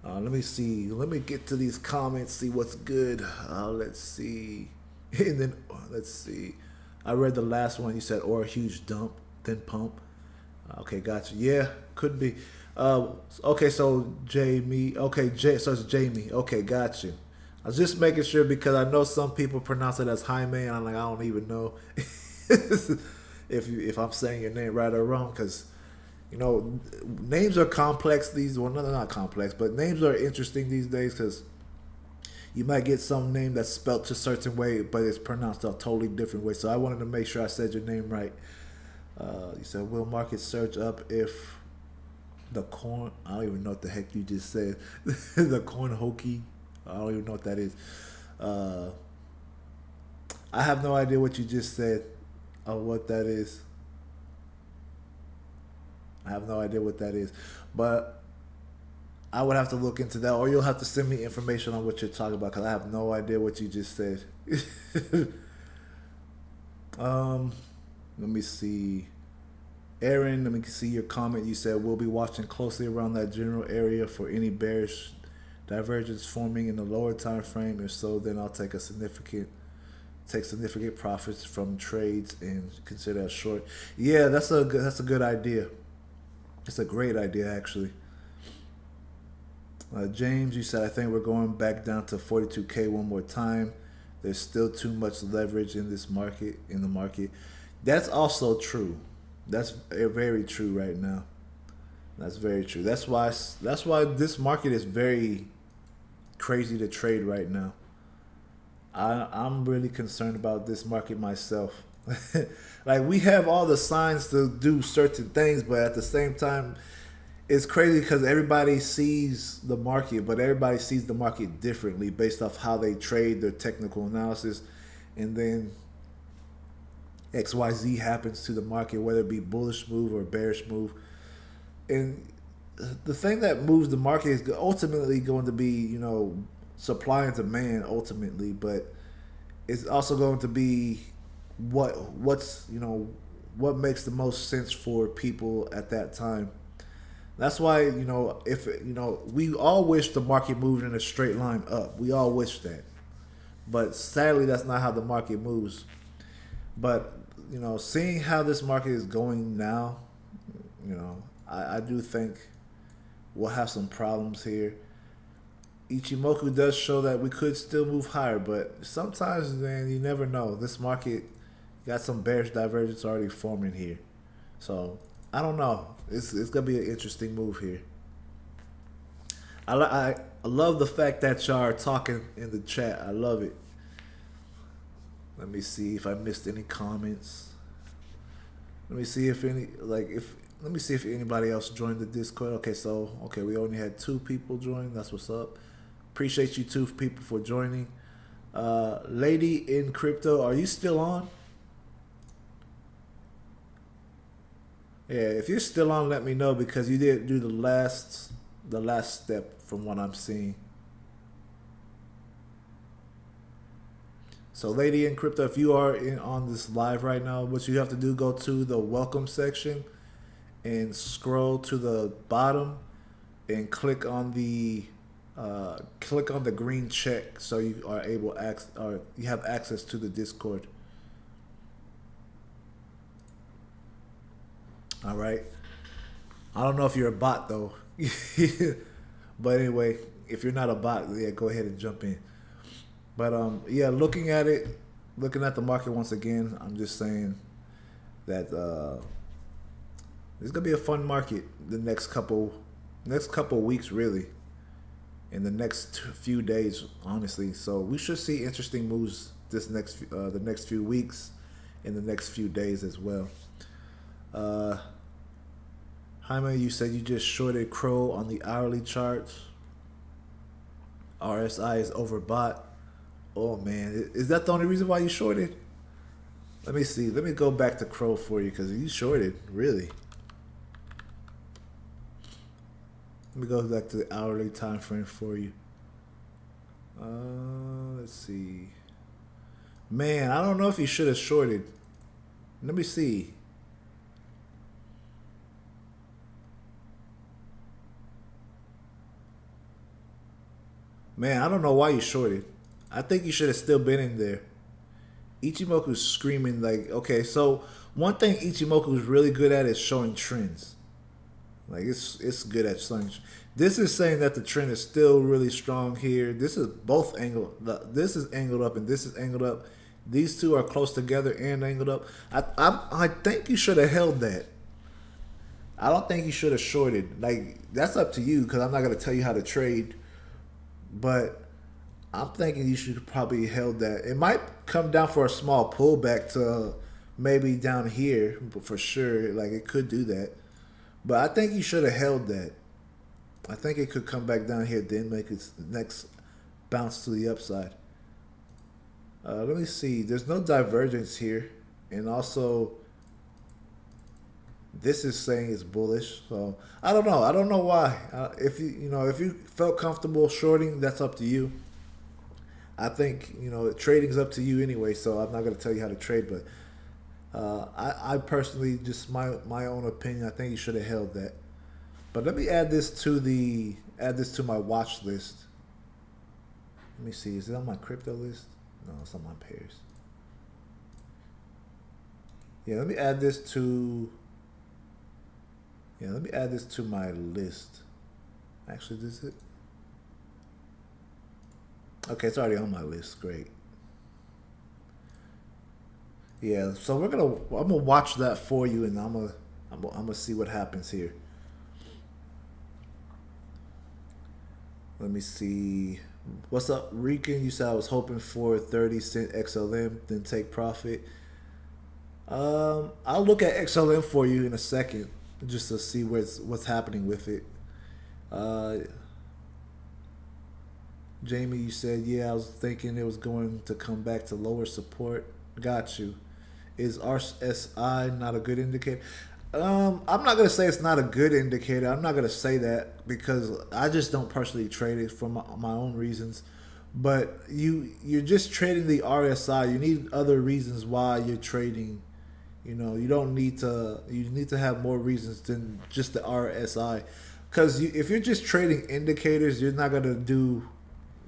Let me see. Let me get to these comments, see what's good. Let's see. And then, let's see. I read the last one. You said, or a huge dump, then pump. Okay, gotcha. Yeah, could be. Okay, so Jamie. Okay, so it's Jamie. Okay, got you. I was just making sure because I know some people pronounce it as Jaime, and I'm like, I don't even know if I'm saying your name right or wrong because You know, names are complex these. Well, no, they're not complex, but names are interesting these days because you might get some name that's spelt a certain way, but it's pronounced a totally different way. So I wanted to make sure I said your name right. You said, will market surge up if the corn? I don't even know what the heck you just said. The corn hokey. I don't even know what that is. I have no idea what you just said or what that is. I have no idea what that is. But I would have to look into that, or you'll have to send me information on what you're talking about because I have no idea what you just said. Let me see. Aaron, let me see your comment. You said we'll be watching closely around that general area for any bearish divergence forming in the lower time frame. If so, then I'll take significant profits from trades and consider a short. Yeah, that's a good idea. It's a great idea actually. James, you said I think we're going back down to 42K one more time. There's still too much leverage in this market. That's also true. That's very true right now. That's very true. That's why this market is very crazy to trade right now. I'm really concerned about this market myself. Like, we have all the signs to do certain things, but at the same time, it's crazy because everybody sees the market, but everybody sees the market differently based off how they trade, their technical analysis, and then XYZ happens to the market, whether it be bullish move or bearish move. And the thing that moves the market is ultimately going to be, you know, supply and demand ultimately, but it's also going to be what's you know, what makes the most sense for people at that time. That's why, you know, if you know, we all wish the market moved in a straight line up. We all wish that, but sadly, that's not how the market moves. But you know, seeing how this market is going now, you know, I do think we'll have some problems here. Ichimoku does show that we could still move higher, but sometimes, man, you never know. This market got some bearish divergence already forming here, so I don't know. It's gonna be an interesting move here. I love the fact that y'all are talking in the chat. I love it. Let me see if I missed any comments. Let me see if anybody else joined the Discord. Okay, we only had 2 people join. That's what's up. Appreciate you 2 people for joining. Lady in Crypto, are you still on? Yeah, if you're still on, let me know because you did do the last step from what I'm seeing. So, Lady in Crypto, if you are on this live right now, what you have to do, go to the welcome section and scroll to the bottom and click on the green check so you are able you have access to the Discord. All right. I don't know if you're a bot though, but anyway, if you're not a bot, yeah, go ahead and jump in. But yeah, looking at the market once again, I'm just saying that it's gonna be a fun market the next couple weeks, really, in the next few days, honestly. So we should see interesting moves the next few weeks, in the next few days as well. Jaime, you said you just shorted Crow on the hourly charts. RSI is overbought. Oh man, is that the only reason why you shorted? Let me see. Let me go back to Crow for you because you shorted, really. Let me go back to the hourly time frame for you. Let's see. Man, I don't know if you should have shorted. Let me see. Man, I don't know why you shorted. I think you should have still been in there. Ichimoku's screaming like, okay, so one thing Ichimoku is really good at is showing trends. Like, it's good at showing. This is saying that the trend is still really strong here. This is both angled. This is angled up and this is angled up. These two are close together and angled up. I think you should have held that. I don't think you should have shorted. Like, that's up to you because I'm not gonna tell you how to trade. But I'm thinking you should probably held that. It might come down for a small pullback to maybe down here, but for sure, like it could do that. But I think you should have held that. I think it could come back down here, then make its next bounce to the upside. Let me see. There's no divergence here, and also this is saying it's bullish. So I don't know. I don't know why. If you felt comfortable shorting, that's up to you. I think trading's up to you anyway. So I'm not gonna tell you how to trade, but I personally, just my own opinion, I think you should have held that. But let me add this to my watch list. Let me see. Is it on my crypto list? No, it's on my pairs. Yeah, let me add this to. Yeah, let me add this to my list. Actually, this is it. Okay, it's already on my list. Great. Yeah, so I'm gonna watch that for you, and I'm gonna see what happens here. Let me see. What's up, Rican? You said I was hoping for 30-cent XLM, then take profit. I'll look at XLM for you in a second, just to see what's happening with it. Jamie, you said, yeah, I was thinking it was going to come back to lower support. Got you. Is RSI not a good indicator? I'm not gonna say it's not a good indicator. I'm not gonna say that because I just don't personally trade it for my own reasons. But you're just trading the RSI. You need other reasons why you're trading. You don't need to. You need to have more reasons than just the RSI. Because if you're just trading indicators, you're not gonna do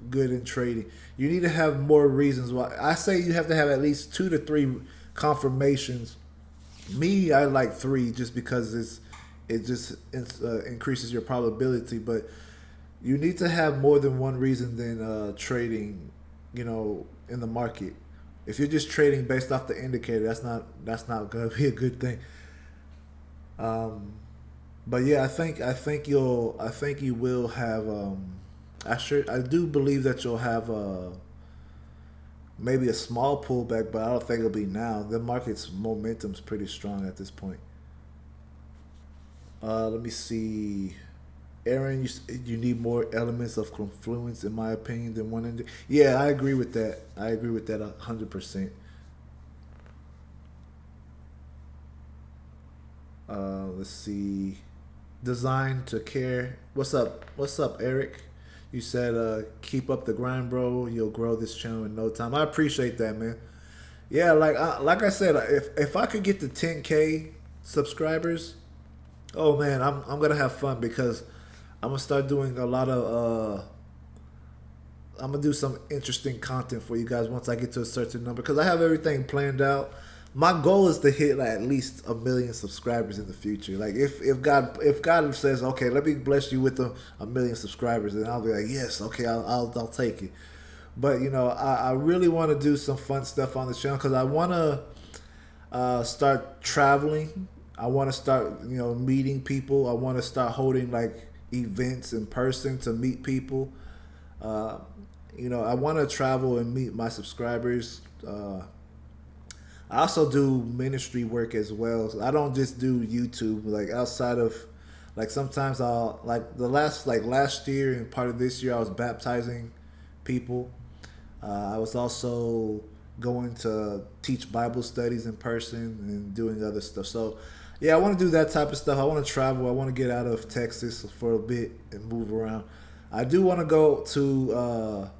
good in trading. You need to have more reasons why. I say you have to have at least 2 to 3 confirmations. Me, I like 3 just because it just increases your probability. But you need to have more than one reason than trading, in the market. If you're just trading based off the indicator, that's not gonna be a good thing. But yeah, I think you will have. I do believe that you'll have maybe a small pullback, but I don't think it'll be now. The market's momentum's pretty strong at this point. Let me see. Aaron, you need more elements of confluence, in my opinion, than one end. Yeah, I agree with that. I agree with that 100%. Let's see. Design to care. What's up? What's up, Eric? You said, keep up the grind, bro. You'll grow this channel in no time. I appreciate that, man. Yeah, like I said, if I could get to 10K subscribers, oh man, I'm gonna have fun because I'm gonna start doing a lot of. I'm gonna do some interesting content for you guys once I get to a certain number because I have everything planned out. My goal is to hit like at least 1 million subscribers in the future. Like if God says, okay, let me bless you with a million subscribers, then I'll be like, yes, okay, I'll take it. But I really want to do some fun stuff on the channel because I want to start traveling. I want to start meeting people. I want to start holding like events in person to meet people. I want to travel and meet my subscribers. I also do ministry work as well. So I don't just do YouTube. Like outside of, like sometimes I'll last year and part of this year I was baptizing people. I was also going to teach Bible studies in person and doing other stuff. So yeah, I want to do that type of stuff. I want to travel. I want to get out of Texas for a bit and move around. I do want to go to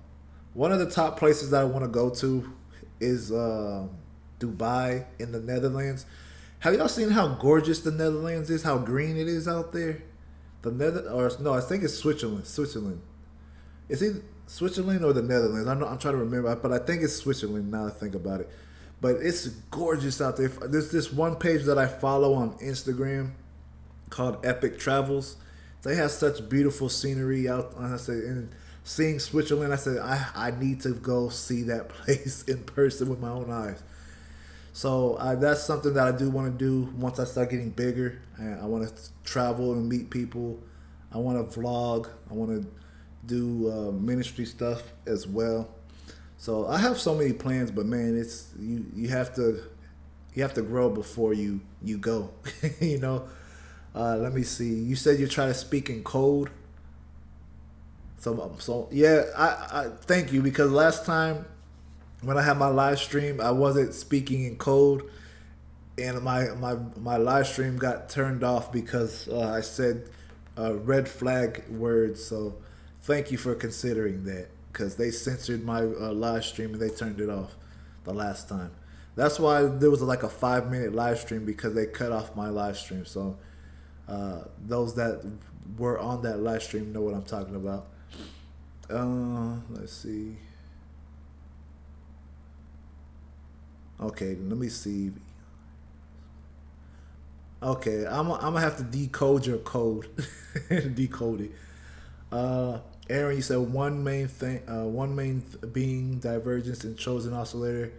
one of the top places that I want to go to is Dubai in the Netherlands. Have y'all seen how gorgeous the Netherlands is? How green it is out there? I think it's Switzerland. Switzerland. Is it Switzerland or the Netherlands? I'm trying to remember, but I think it's Switzerland now that I think about it. But it's gorgeous out there. There's this one page that I follow on Instagram called Epic Travels. They have such beautiful scenery out. I said, and seeing Switzerland, I said I need to go see that place in person with my own eyes. So that's something that I do want to do once I start getting bigger. I want to travel and meet people. I want to vlog. I want to do ministry stuff as well. So I have so many plans, but man, it's you have to grow before you go. You know. Let me see. You said you're trying to speak in code. So yeah, I thank you, because last time when I had my live stream, I wasn't speaking in code, and my live stream got turned off because I said red flag words. So thank you for considering that, because they censored my live stream and they turned it off the last time. That's why there was like a 5-minute live stream, because they cut off my live stream. So those that were on that live stream know what I'm talking about. Let's see. Okay, let me see. Okay, I'm gonna have to decode your code. Decode it. Aaron, you said being divergence and chosen oscillator,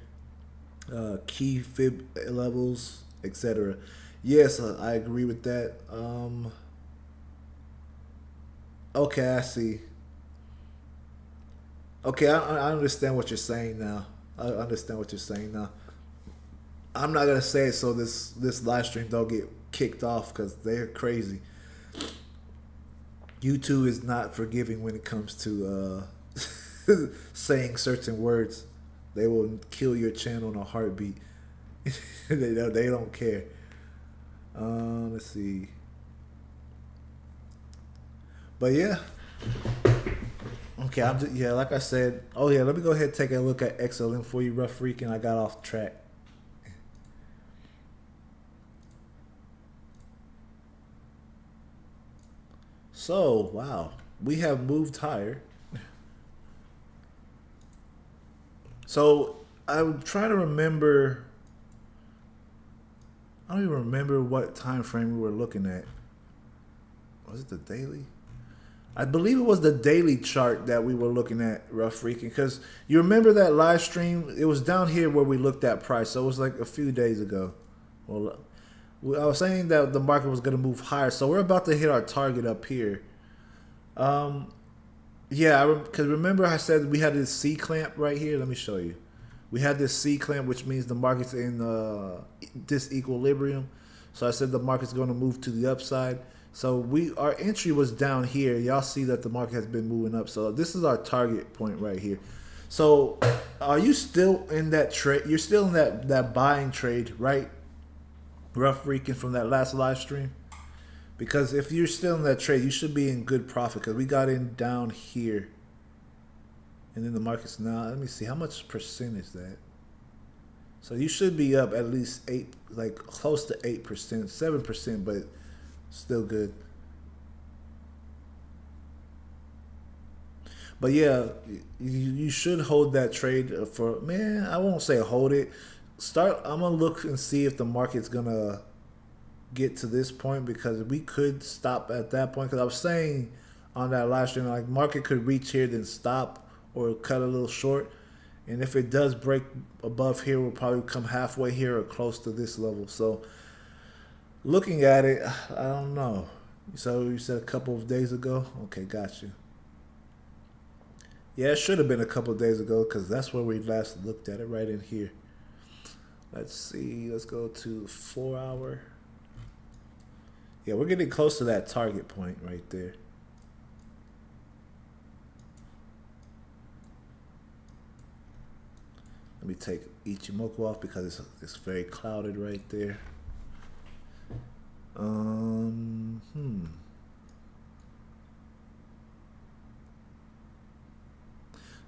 key fib levels, etc. Yes, I agree with that. Okay, I see. Okay, I understand what you're saying now. I understand what you're saying now. I'm not gonna say it so this live stream don't get kicked off, because they're crazy. YouTube is not forgiving when it comes to saying certain words. They will kill your channel in a heartbeat. They don't care. Let's see. But yeah. Okay, yeah, like I said. Oh yeah, let me go ahead and take a look at XLM for you, rough freaking. I got off track. So wow, we have moved higher. So I'm trying to remember. I don't even remember what time frame we were looking at. Was it the daily? I believe it was the daily chart that we were looking at, rough freaking, because you remember that live stream? It was down here where we looked at price, so it was like a few days ago. Well, I was saying that the market was going to move higher, so we're about to hit our target up here. Yeah, because remember I said we had this C clamp right here. Let me show you. We had this C clamp, which means the market's in disequilibrium. So I said the market's going to move to the upside. So our entry was down here. Y'all see that the market has been moving up. So this is our target point right here. So are you still in that trade? You're still in that buying trade, right? Rough freaking, from that last live stream. Because if you're still in that trade, you should be in good profit, because we got in down here. And then the market's now, let me see, how much percent is that? So you should be up at least 8, like close to 8%, 7%, but still good. But yeah, you should hold that trade for, man, I won't say hold it. I'm gonna look and see if the market's gonna get to this point, because we could stop at that point. Because I was saying on that live stream, like, market could reach here, then stop or cut a little short. And if it does break above here, we'll probably come halfway here or close to this level. So looking at it, I don't know. So you said a couple of days ago? Okay, got you. Yeah, it should have been a couple of days ago, because that's where we last looked at it, right in here. Let's see. Let's go to 4 hour. Yeah, we're getting close to that target point right there. Let me take Ichimoku off, because it's very clouded right there.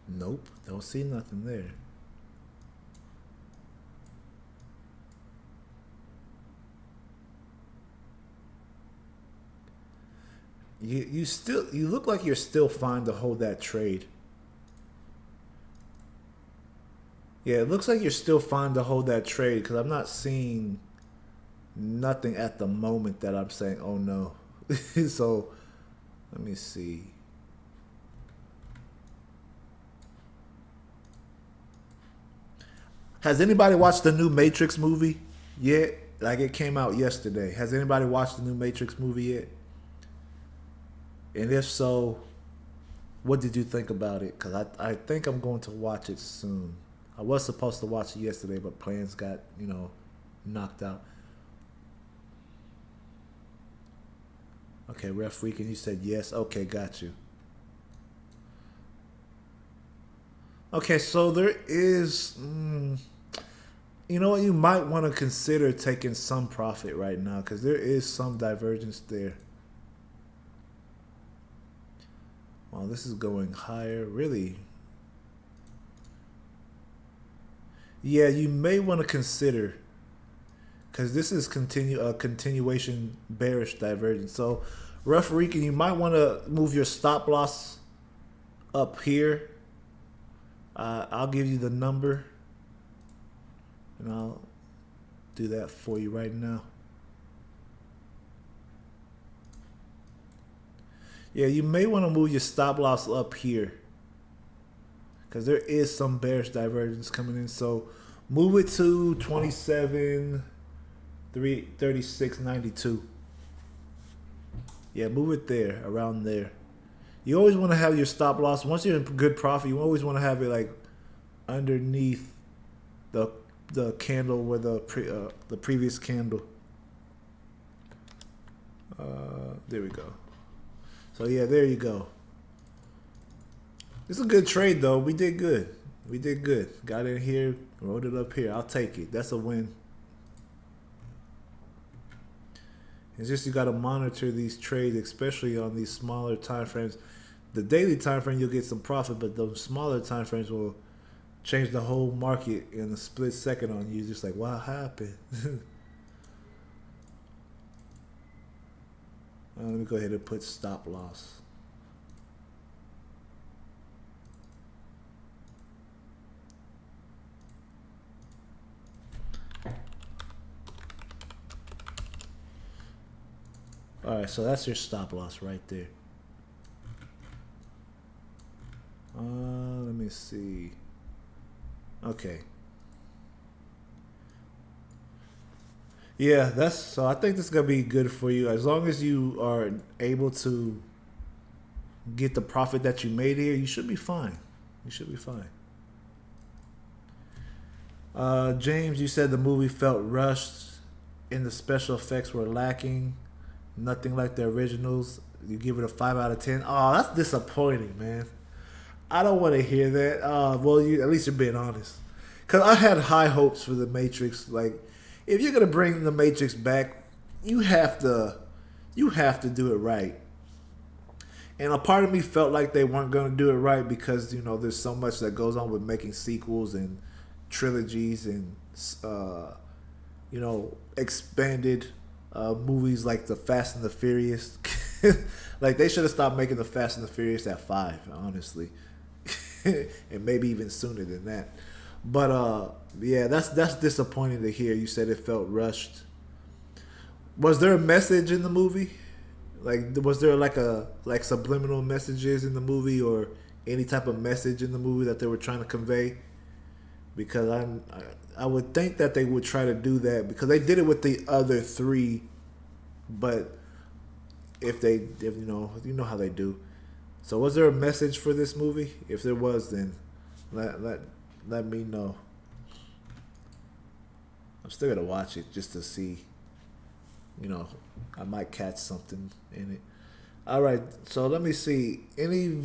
Nope, don't see nothing there. You look like you're still fine to hold that trade. Yeah, it looks like you're still fine to hold that trade, because I'm not seeing nothing at the moment that I'm saying, oh no. So let me see. Has anybody watched the new Matrix movie yet? Like, it came out yesterday. Has anybody watched the new Matrix movie yet? And if so, what did you think about it? Because I think I'm going to watch it soon. I was supposed to watch it yesterday, but plans got, knocked out. Okay, Ref Weekend, you said yes. Okay, got you. Okay, so there is... you know what? You might want to consider taking some profit right now because there is some divergence there. Well, this is going higher. Really? Yeah, you may want to consider because this is a continuation bearish divergence. So, Rough Rican, you might want to move your stop loss up here. I'll give you the number. And I'll do that for you right now. Yeah, you may want to move your stop loss up here because there is some bearish divergence coming in. So move it to 27,336.92. Yeah, move it there, around there. You always want to have your stop loss. Once you're in good profit, you always want to have it like underneath the candle where the previous candle. There we go. So yeah, there you go. It's a good trade though. We did good. We did good. Got in here, rolled it up here. I'll take it. That's a win. It's just you got to monitor these trades, especially on these smaller time frames. The daily time frame you'll get some profit, but those smaller time frames will change the whole market in a split second on you. Just like, what happened? Let me go ahead and put stop loss. All right, so that's your stop loss right there. Let me see. Okay. Yeah, so I think this is gonna be good for you as long as you are able to get the profit that you made here. You should be fine. You should be fine. James, you said the movie felt rushed and the special effects were lacking. Nothing like the originals. You give it a 5 out of 10. Oh, that's disappointing, man. I don't want to hear that. Well, at least you're being honest. Because I had high hopes for the Matrix. Like, if you're gonna bring the Matrix back, you have to do it right. And a part of me felt like they weren't gonna do it right because there's so much that goes on with making sequels and trilogies and expanded movies like the Fast and the Furious. Like they should have stopped making the Fast and the Furious at 5, honestly, and maybe even sooner than that. But yeah, that's disappointing to hear. You said it felt rushed. Was there a message in the movie? Like, was there like subliminal messages in the movie or any type of message in the movie that they were trying to convey? Because I would think that they would try to do that because they did it with the other 3, but if you know how they do. So was there a message for this movie? If there was, then let me know. I'm still gonna watch it just to see. I might catch something in it. All right, so let me see. Any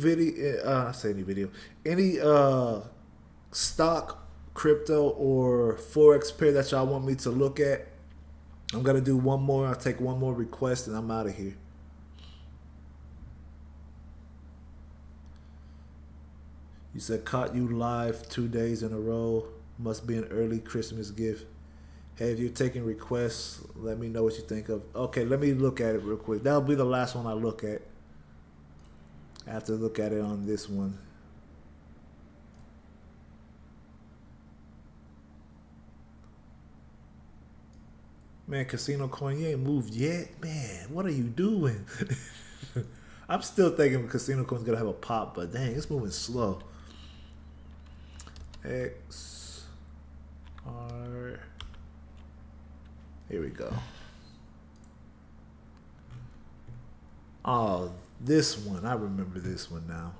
stock, crypto, or forex pair that y'all want me to look at? I'm gonna do one more. I'll take one more request and I'm out of here. You said caught you live 2 days in a row. Must be an early Christmas gift. Hey, if you're taking requests, let me know what you think of. Okay, let me look at it real quick. That'll be the last one I look at. I have to look at it on this one. Man, Casino Coin, you ain't moved yet? Man, what are you doing? I'm still thinking Casino Coin's going to have a pop, but dang, it's moving slow. XRP. Here we go. Oh, this one. I remember this one now.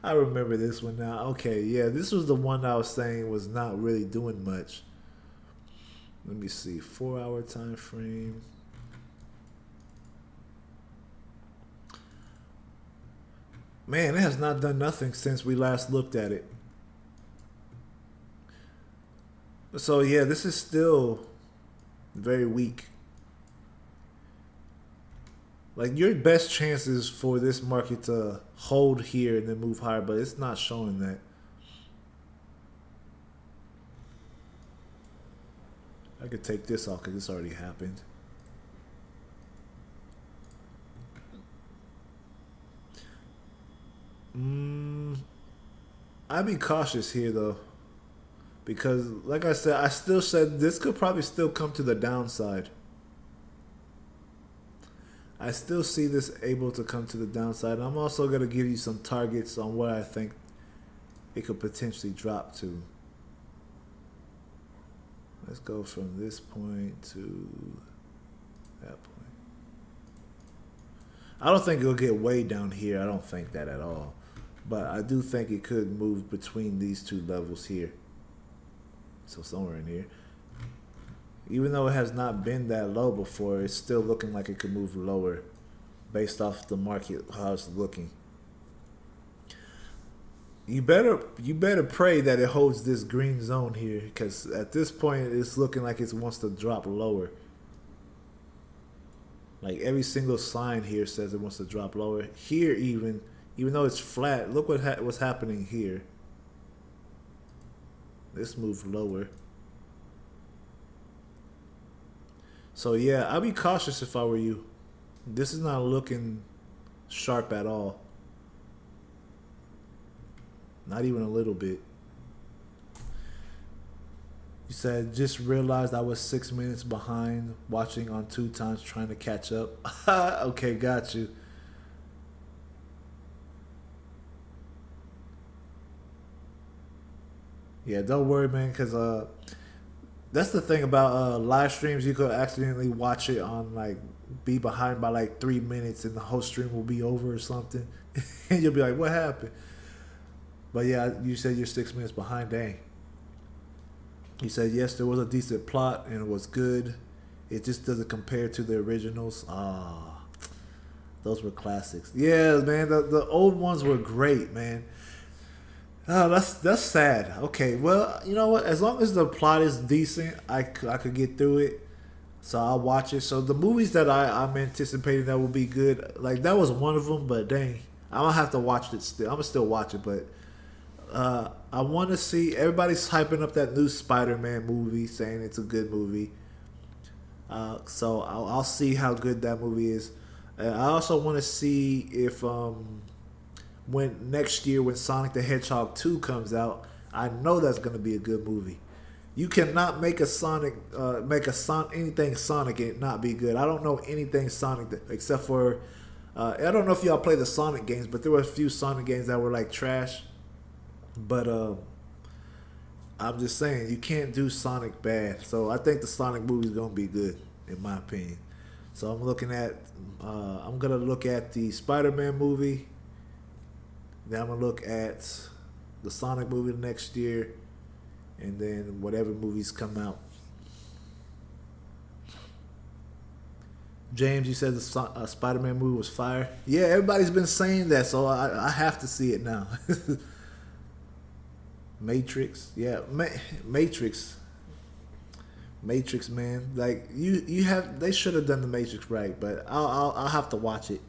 I remember this one now. Okay, yeah, this was the one I was saying was not really doing much. Let me see. 4-hour time frame. Man, it has not done nothing since we last looked at it. So yeah, this is still very weak. Like your best chances for this market to hold here and then move higher, but it's not showing that. I could take this off because this already happened. I'd be cautious here though, because like I said, I still said this could probably still come to the downside. I still see this able to come to the downside. I'm also going to give you some targets on what I think it could potentially drop to. Let's go from this point to that point. I don't think it'll get way down here. I don't think that at all. But I do think it could move between these two levels here. So somewhere in here. Even though it has not been that low before, it's still looking like it could move lower based off the market, how it's looking. You better pray that it holds this green zone here, because at this point it's looking like it wants to drop lower. Like every single sign here says it wants to drop lower. Here even though it's flat, look what's happening here. This moved lower. So yeah, I'd be cautious if I were you. This is not looking sharp at all. Not even a little bit. You said, just realized I was 6 minutes behind watching on 2 times trying to catch up. Okay, got you. Yeah, don't worry, man, because that's the thing about live streams. You could accidentally watch it on, like, be behind by like 3 minutes and the whole stream will be over or something. And you'll be like, what happened? But yeah, you said you're 6 minutes behind. Dang. You said, yes, there was a decent plot and it was good. It just doesn't compare to the originals. Ah, those were classics. Yeah, man, the old ones were great, man. Oh, that's sad. Okay, well, you know what? As long as the plot is decent, I could get through it. So I'll watch it. So the movies that I'm anticipating that will be good, like that was one of them. But dang, I'm gonna have to watch it still. I'm gonna still watch it, but I want to see. Everybody's hyping up that new Spider-Man movie, saying it's a good movie. So I'll see how good that movie is. I also want to see if when next year when Sonic the Hedgehog 2 comes out, I know that's gonna be a good movie. You cannot make a Sonic, anything Sonic and not be good. I don't know anything Sonic except for, I don't know if y'all play the Sonic games, but there were a few Sonic games that were like trash. But I'm just saying, you can't do Sonic bad. So I think the Sonic movie is gonna be good, in my opinion. So I'm gonna look at the Spider-Man movie. Then I'm gonna look at the Sonic movie next year. And then whatever movies come out. James, you said the Spider-Man movie was fire. Yeah, everybody's been saying that, so I have to see it now. Matrix, yeah, Matrix, man. Like they should have done the Matrix right, but I'll have to watch it.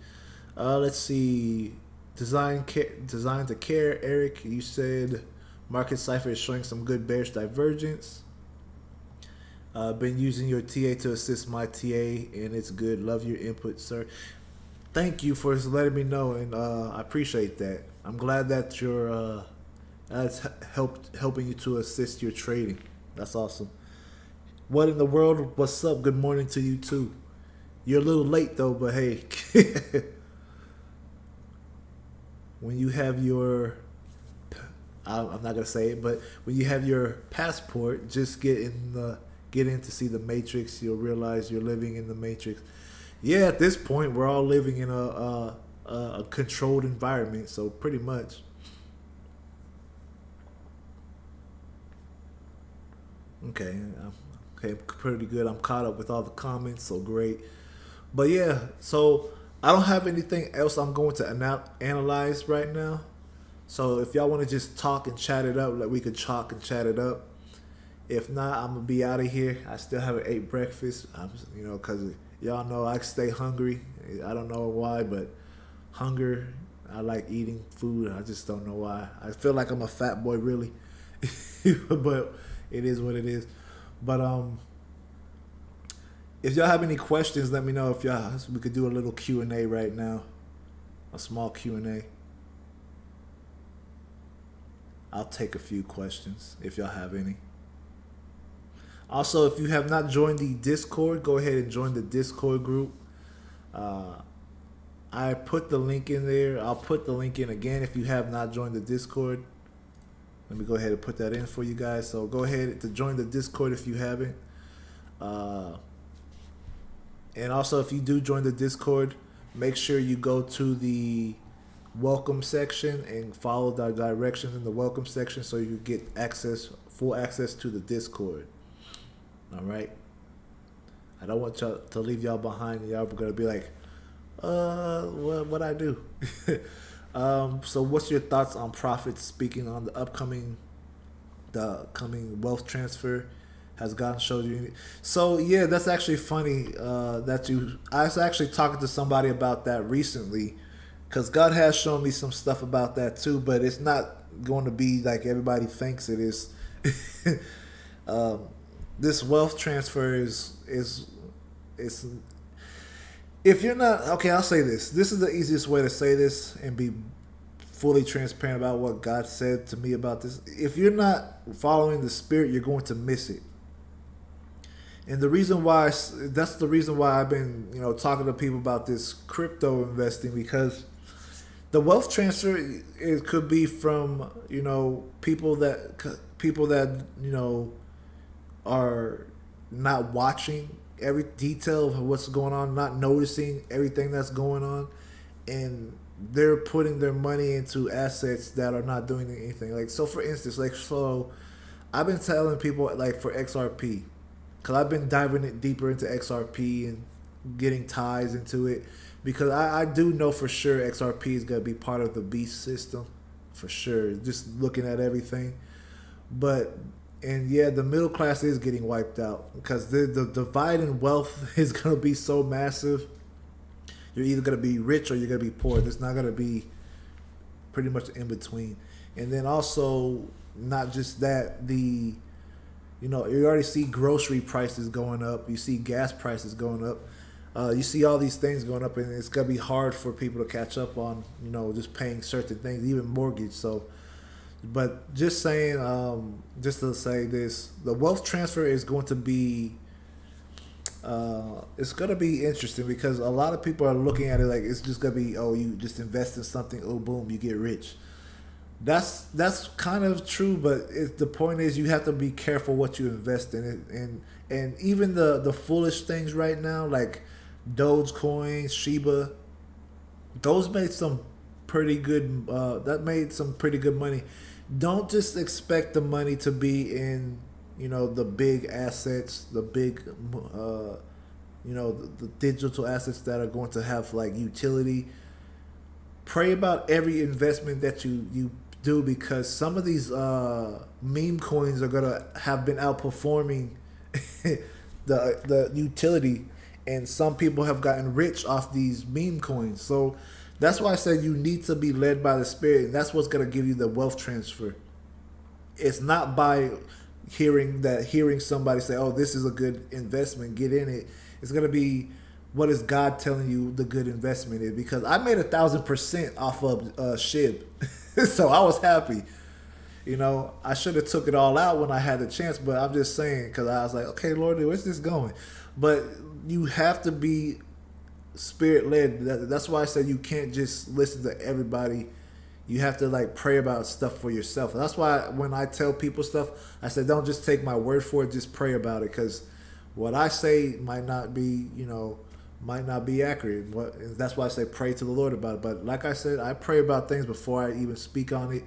Let's see, design to care. Eric, you said. Market Cipher is showing some good bearish divergence. Been using your TA to assist my TA, and it's good. Love your input, sir. Thank you for letting me know, and I appreciate that. I'm glad that that's helping you to assist your trading. That's awesome. What in the world? What's up? Good morning to you too. You're a little late though, but hey, when you have your I'm not gonna say it, but when you have your passport, just get get in to see the Matrix, you'll realize you're living in the Matrix. Yeah, at this point, we're all living in a controlled environment, so pretty much. Okay, okay, pretty good. I'm caught up with all the comments, so great. But yeah, so I don't have anything else I'm going to analyze right now. So if y'all want to just talk and chat it up, like we could talk and chat it up. If not, I'm gonna be out of here. I still haven't ate breakfast. Cause y'all know I stay hungry. I don't know why, but hunger. I like eating food. I just don't know why. I feel like I'm a fat boy, really. But it is what it is. But if y'all have any questions, let me know. If y'all, we could do a little Q&A right now, a small Q&A. I'll take a few questions if y'all have any. Also, if you have not joined the Discord, go ahead and join the Discord group. I put the link in there. I'll put the link in again if you have not joined the Discord. Let me go ahead and put that in for you guys. So go ahead to join the Discord if you haven't. And also, if you do join the Discord, make sure you go to the welcome section and follow the directions in the welcome section so you get full access to the Discord. All right. I don't want y'all to leave y'all behind. Y'all are gonna be like, what I do? So what's your thoughts on profits? Speaking on the upcoming wealth transfer has gotten showed you. So yeah, that's actually funny. I was actually talking to somebody about that recently, because God has shown me some stuff about that too, but it's not going to be like everybody thinks it is. This wealth transfer is if you're not okay, I'll say this. This is the easiest way to say this and be fully transparent about what God said to me about this. If you're not following the Spirit, you're going to miss it. And the reason why that's the reason why I've been, talking to people about this crypto investing, because the wealth transfer, it could be from, people that are not watching every detail of what's going on, not noticing everything that's going on, and they're putting their money into assets that are not doing anything. Like, so for instance, I've been telling people, like, for XRP, because I've been diving it deeper into XRP and getting ties into it, because I do know for sure XRP is going to be part of the beast system, for sure, just looking at everything. And yeah, the middle class is getting wiped out, because the divide in wealth is going to be so massive. You're either going to be rich or you're going to be poor. There's not going to be pretty much in between. And then also, not just that, you already see grocery prices going up. You see gas prices going up. You see all these things going up, and it's going to be hard for people to catch up on, just paying certain things, even mortgage. So, but just saying, just to say this, the wealth transfer is going to be, it's going to be interesting, because a lot of people are looking at it like it's just going to be, oh, you just invest in something, oh, boom, you get rich. That's kind of true, but the point is you have to be careful what you invest in. And even the foolish things right now, like Dogecoin, Shiba, those made some pretty good, made some pretty good money. Don't just expect the money to be in, the big assets, the big, the digital assets that are going to have like utility. Pray about every investment that you do, because some of these meme coins are gonna have been outperforming the utility, and some people have gotten rich off these meme coins. So that's why I said you need to be led by the Spirit, and that's what's gonna give you the wealth transfer. It's not by hearing somebody say, "Oh, this is a good investment, get in it." It's gonna be, what is God telling you the good investment is? Because I made 1,000% off of SHIB. So I was happy. I should have took it all out when I had the chance, but I'm just saying, because I was like, okay, Lord, where's this going? But you have to be Spirit led. That's why I said you can't just listen to everybody. You have to like pray about stuff for yourself. That's why when I tell people stuff, I say don't just take my word for it, just pray about it, because what I say might not be, might not be accurate. That's why I say pray to the Lord about it. But like I said, I pray about things before I even speak on it.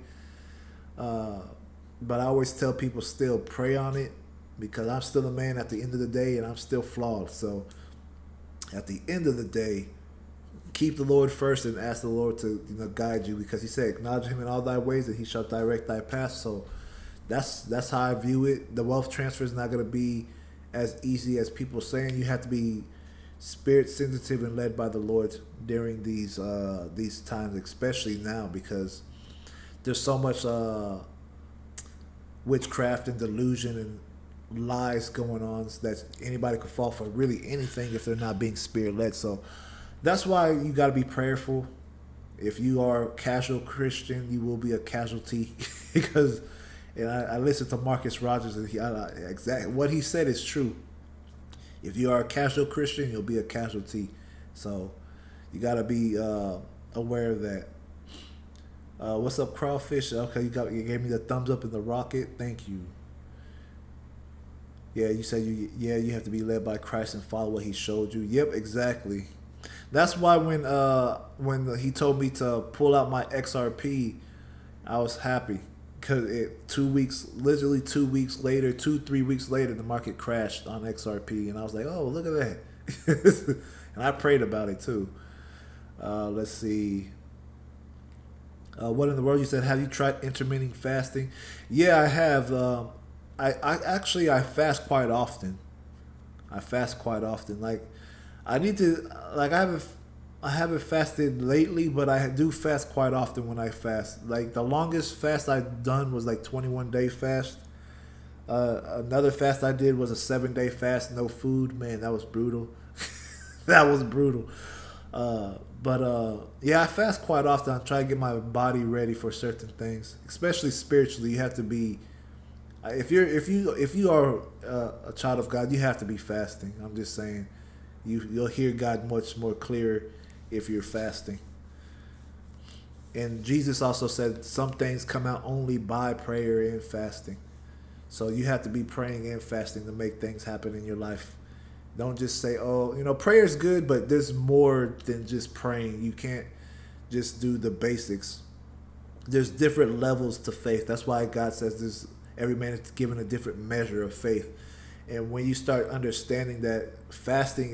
But I always tell people still pray on it, because I'm still a man at the end of the day, and I'm still flawed. So at the end of the day, keep the Lord first and ask the Lord to guide you, because He said, "Acknowledge Him in all thy ways, and He shall direct thy path." So that's how I view it. The wealth transfer is not going to be as easy as people saying. You have to be spirit sensitive and led by the Lord during these times, especially now, because there's so much witchcraft and delusion and lies going on that anybody could fall for really anything if they're not being spirit led. So that's why you got to be prayerful. If you are a casual Christian, you will be a casualty because I listened to Marcus Rogers, and exactly what he said is true. If you are a casual Christian, you'll be a casualty. So you got to be aware of that. What's up, Crawfish? Okay, you gave me the thumbs up in the rocket. Thank you. Yeah, you said you have to be led by Christ and follow what He showed you. Yep, exactly. That's why when he told me to pull out my XRP, I was happy, because 2 weeks, literally 2 weeks later, 3 weeks later, the market crashed on XRP, and I was like, oh, look at that. And I prayed about it too. Let's see. What in the world? You said, have you tried intermittent fasting? Yeah, I have. I fast quite often. Like, I need to, like, I haven't fasted lately, but I do fast quite often when I fast. Like, the longest fast I've done was like 21-day fast. Another fast I did was a 7-day fast, no food. Man, that was brutal. That was brutal. Yeah, I fast quite often. I try to get my body ready for certain things, especially spiritually. You have to be. If you are a child of God, you have to be fasting. I'm just saying, you'll hear God much more clear if you're fasting. And Jesus also said some things come out only by prayer and fasting. So you have to be praying and fasting to make things happen in your life. Don't just say, oh, prayer is good, but there's more than just praying. You can't just do the basics. There's different levels to faith. That's why God says every man is given a different measure of faith. And when you start understanding that fasting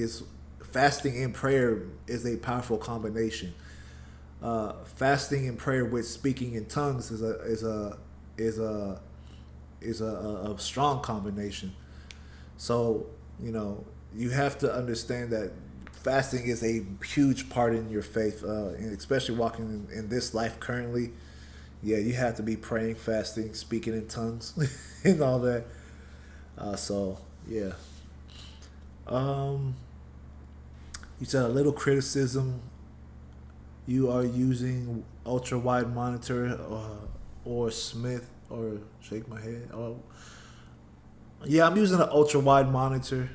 and prayer is a powerful combination. Fasting and prayer with speaking in tongues is a strong combination. So, you have to understand that fasting is a huge part in your faith, and especially walking in this life currently. Yeah, you have to be praying, fasting, speaking in tongues, and all that. So, yeah. You said a little criticism. You are using ultra wide monitor or Smith, or shake my head. Yeah, I'm using an ultra wide monitor.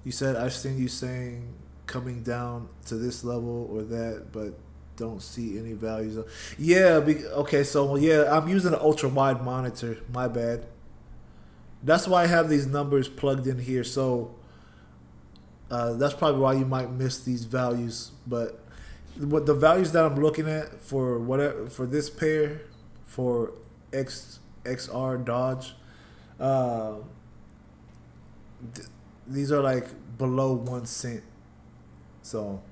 You said, I've seen you saying coming down to this level or that, but don't see any values. Yeah, okay, so yeah, I'm using an ultra wide monitor. My bad. That's why I have these numbers plugged in here. So that's probably why you might miss these values. But what the values that I'm looking at for this pair, for XR Dodge, these are like below 1 cent. So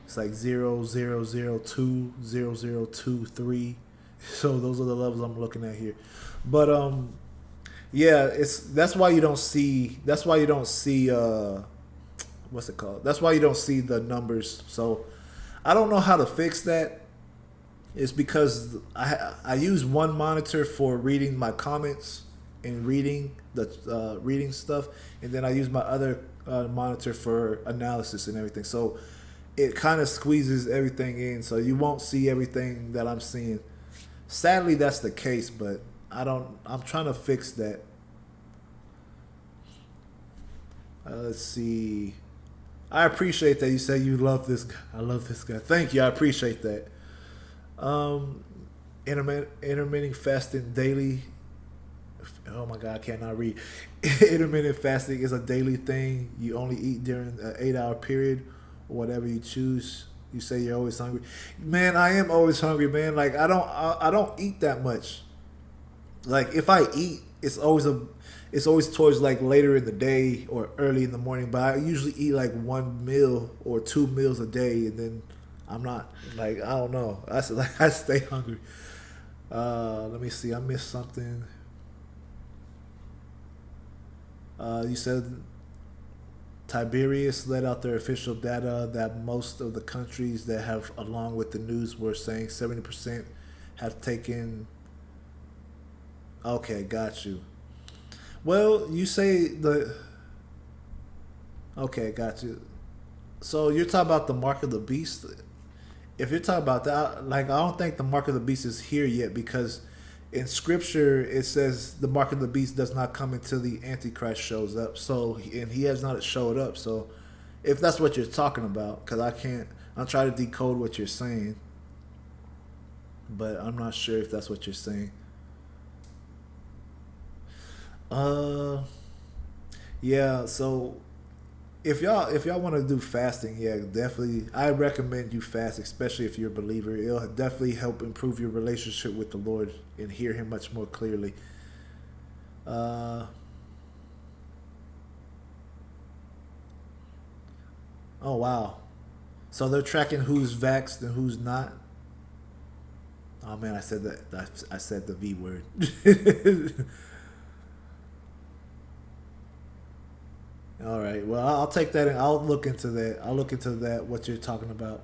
it's like 0.002, 0.023. So those are the levels I'm looking at here. But yeah, that's why you don't see what's it called? That's why you don't see the numbers. So I don't know how to fix that. It's because I use one monitor for reading my comments and reading stuff, and then I use my other monitor for analysis and everything. So it kind of squeezes everything in, so you won't see everything that I'm seeing. Sadly, that's the case, but I'm trying to fix that. Let's see. I appreciate that you say you love this guy. I love this guy. Thank you. I appreciate that. Um, intermittent fasting daily. Oh my God, I cannot read. Intermittent fasting is a daily thing. You only eat during an 8 hour period, or whatever you choose. You say you're always hungry. Man, I am always hungry, man. Like I don't eat that much. Like if I eat, it's always towards like later in the day or early in the morning. But I usually eat like one meal or 2 meals a day, and then I'm not like I don't know. Like I stay hungry. Let me see. I missed something. You said Tiberius let out their official data that most of the countries that have, along with the news, were saying 70% have taken. Okay, got you. Well, you say the. Okay, got you. So you're talking about the mark of the beast. If you're talking about that, like I don't think the mark of the beast is here yet because in scripture it says the mark of the beast does not come until the antichrist shows up. So and he has not showed up. So if that's what you're talking about, because I can't, I'm trying to decode what you're saying, but I'm not sure if that's what you're saying. Uh, yeah. So if y'all want to do fasting, yeah, definitely. I recommend you fast, especially if you're a believer. It'll definitely help improve your relationship with the Lord and hear Him much more clearly. Uh, oh wow. So they're tracking who's vaxxed and who's not. Oh man, I said that. I said the V word. All right. Well, I'll take that. And I'll look into that. I'll look into that. What you're talking about.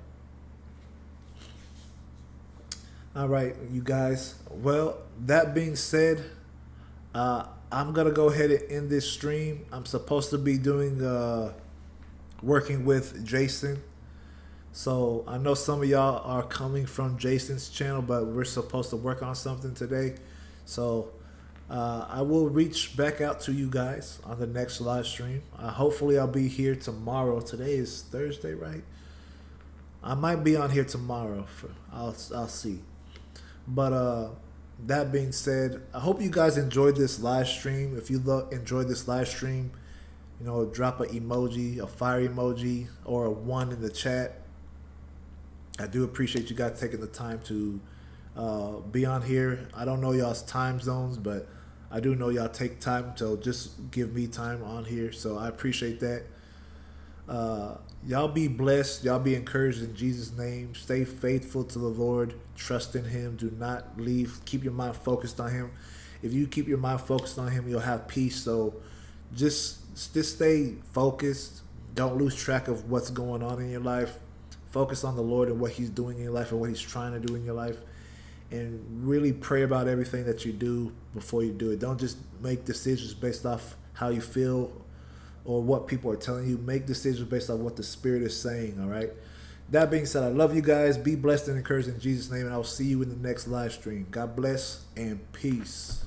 All right, you guys. Well, that being said, I'm gonna go ahead and end this stream. I'm supposed to be doing working with Jason. So I know some of y'all are coming from Jason's channel, but we're supposed to work on something today. So I will reach back out to you guys on the next live stream. Hopefully I'll be here tomorrow. Today is Thursday, right? I might be on here tomorrow. I'll see. But that being said, I hope you guys enjoyed this live stream. If you enjoyed this live stream, drop an emoji, a fire emoji, or a one in the chat. I do appreciate you guys taking the time to be on here. I don't know y'all's time zones, but I do know y'all take time to just give me time on here. So I appreciate that. Y'all be blessed. Y'all be encouraged in Jesus' name. Stay faithful to the Lord. Trust in Him. Do not leave. Keep your mind focused on Him. If you keep your mind focused on Him, you'll have peace. So just stay focused. Don't lose track of what's going on in your life. Focus on the Lord and what He's doing in your life and what He's trying to do in your life. And really pray about everything that you do before you do it. Don't just make decisions based off how you feel or what people are telling you. Make decisions based on what the Spirit is saying, all right? That being said, I love you guys. Be blessed and encouraged in Jesus' name, and I'll see you in the next live stream. God bless and peace.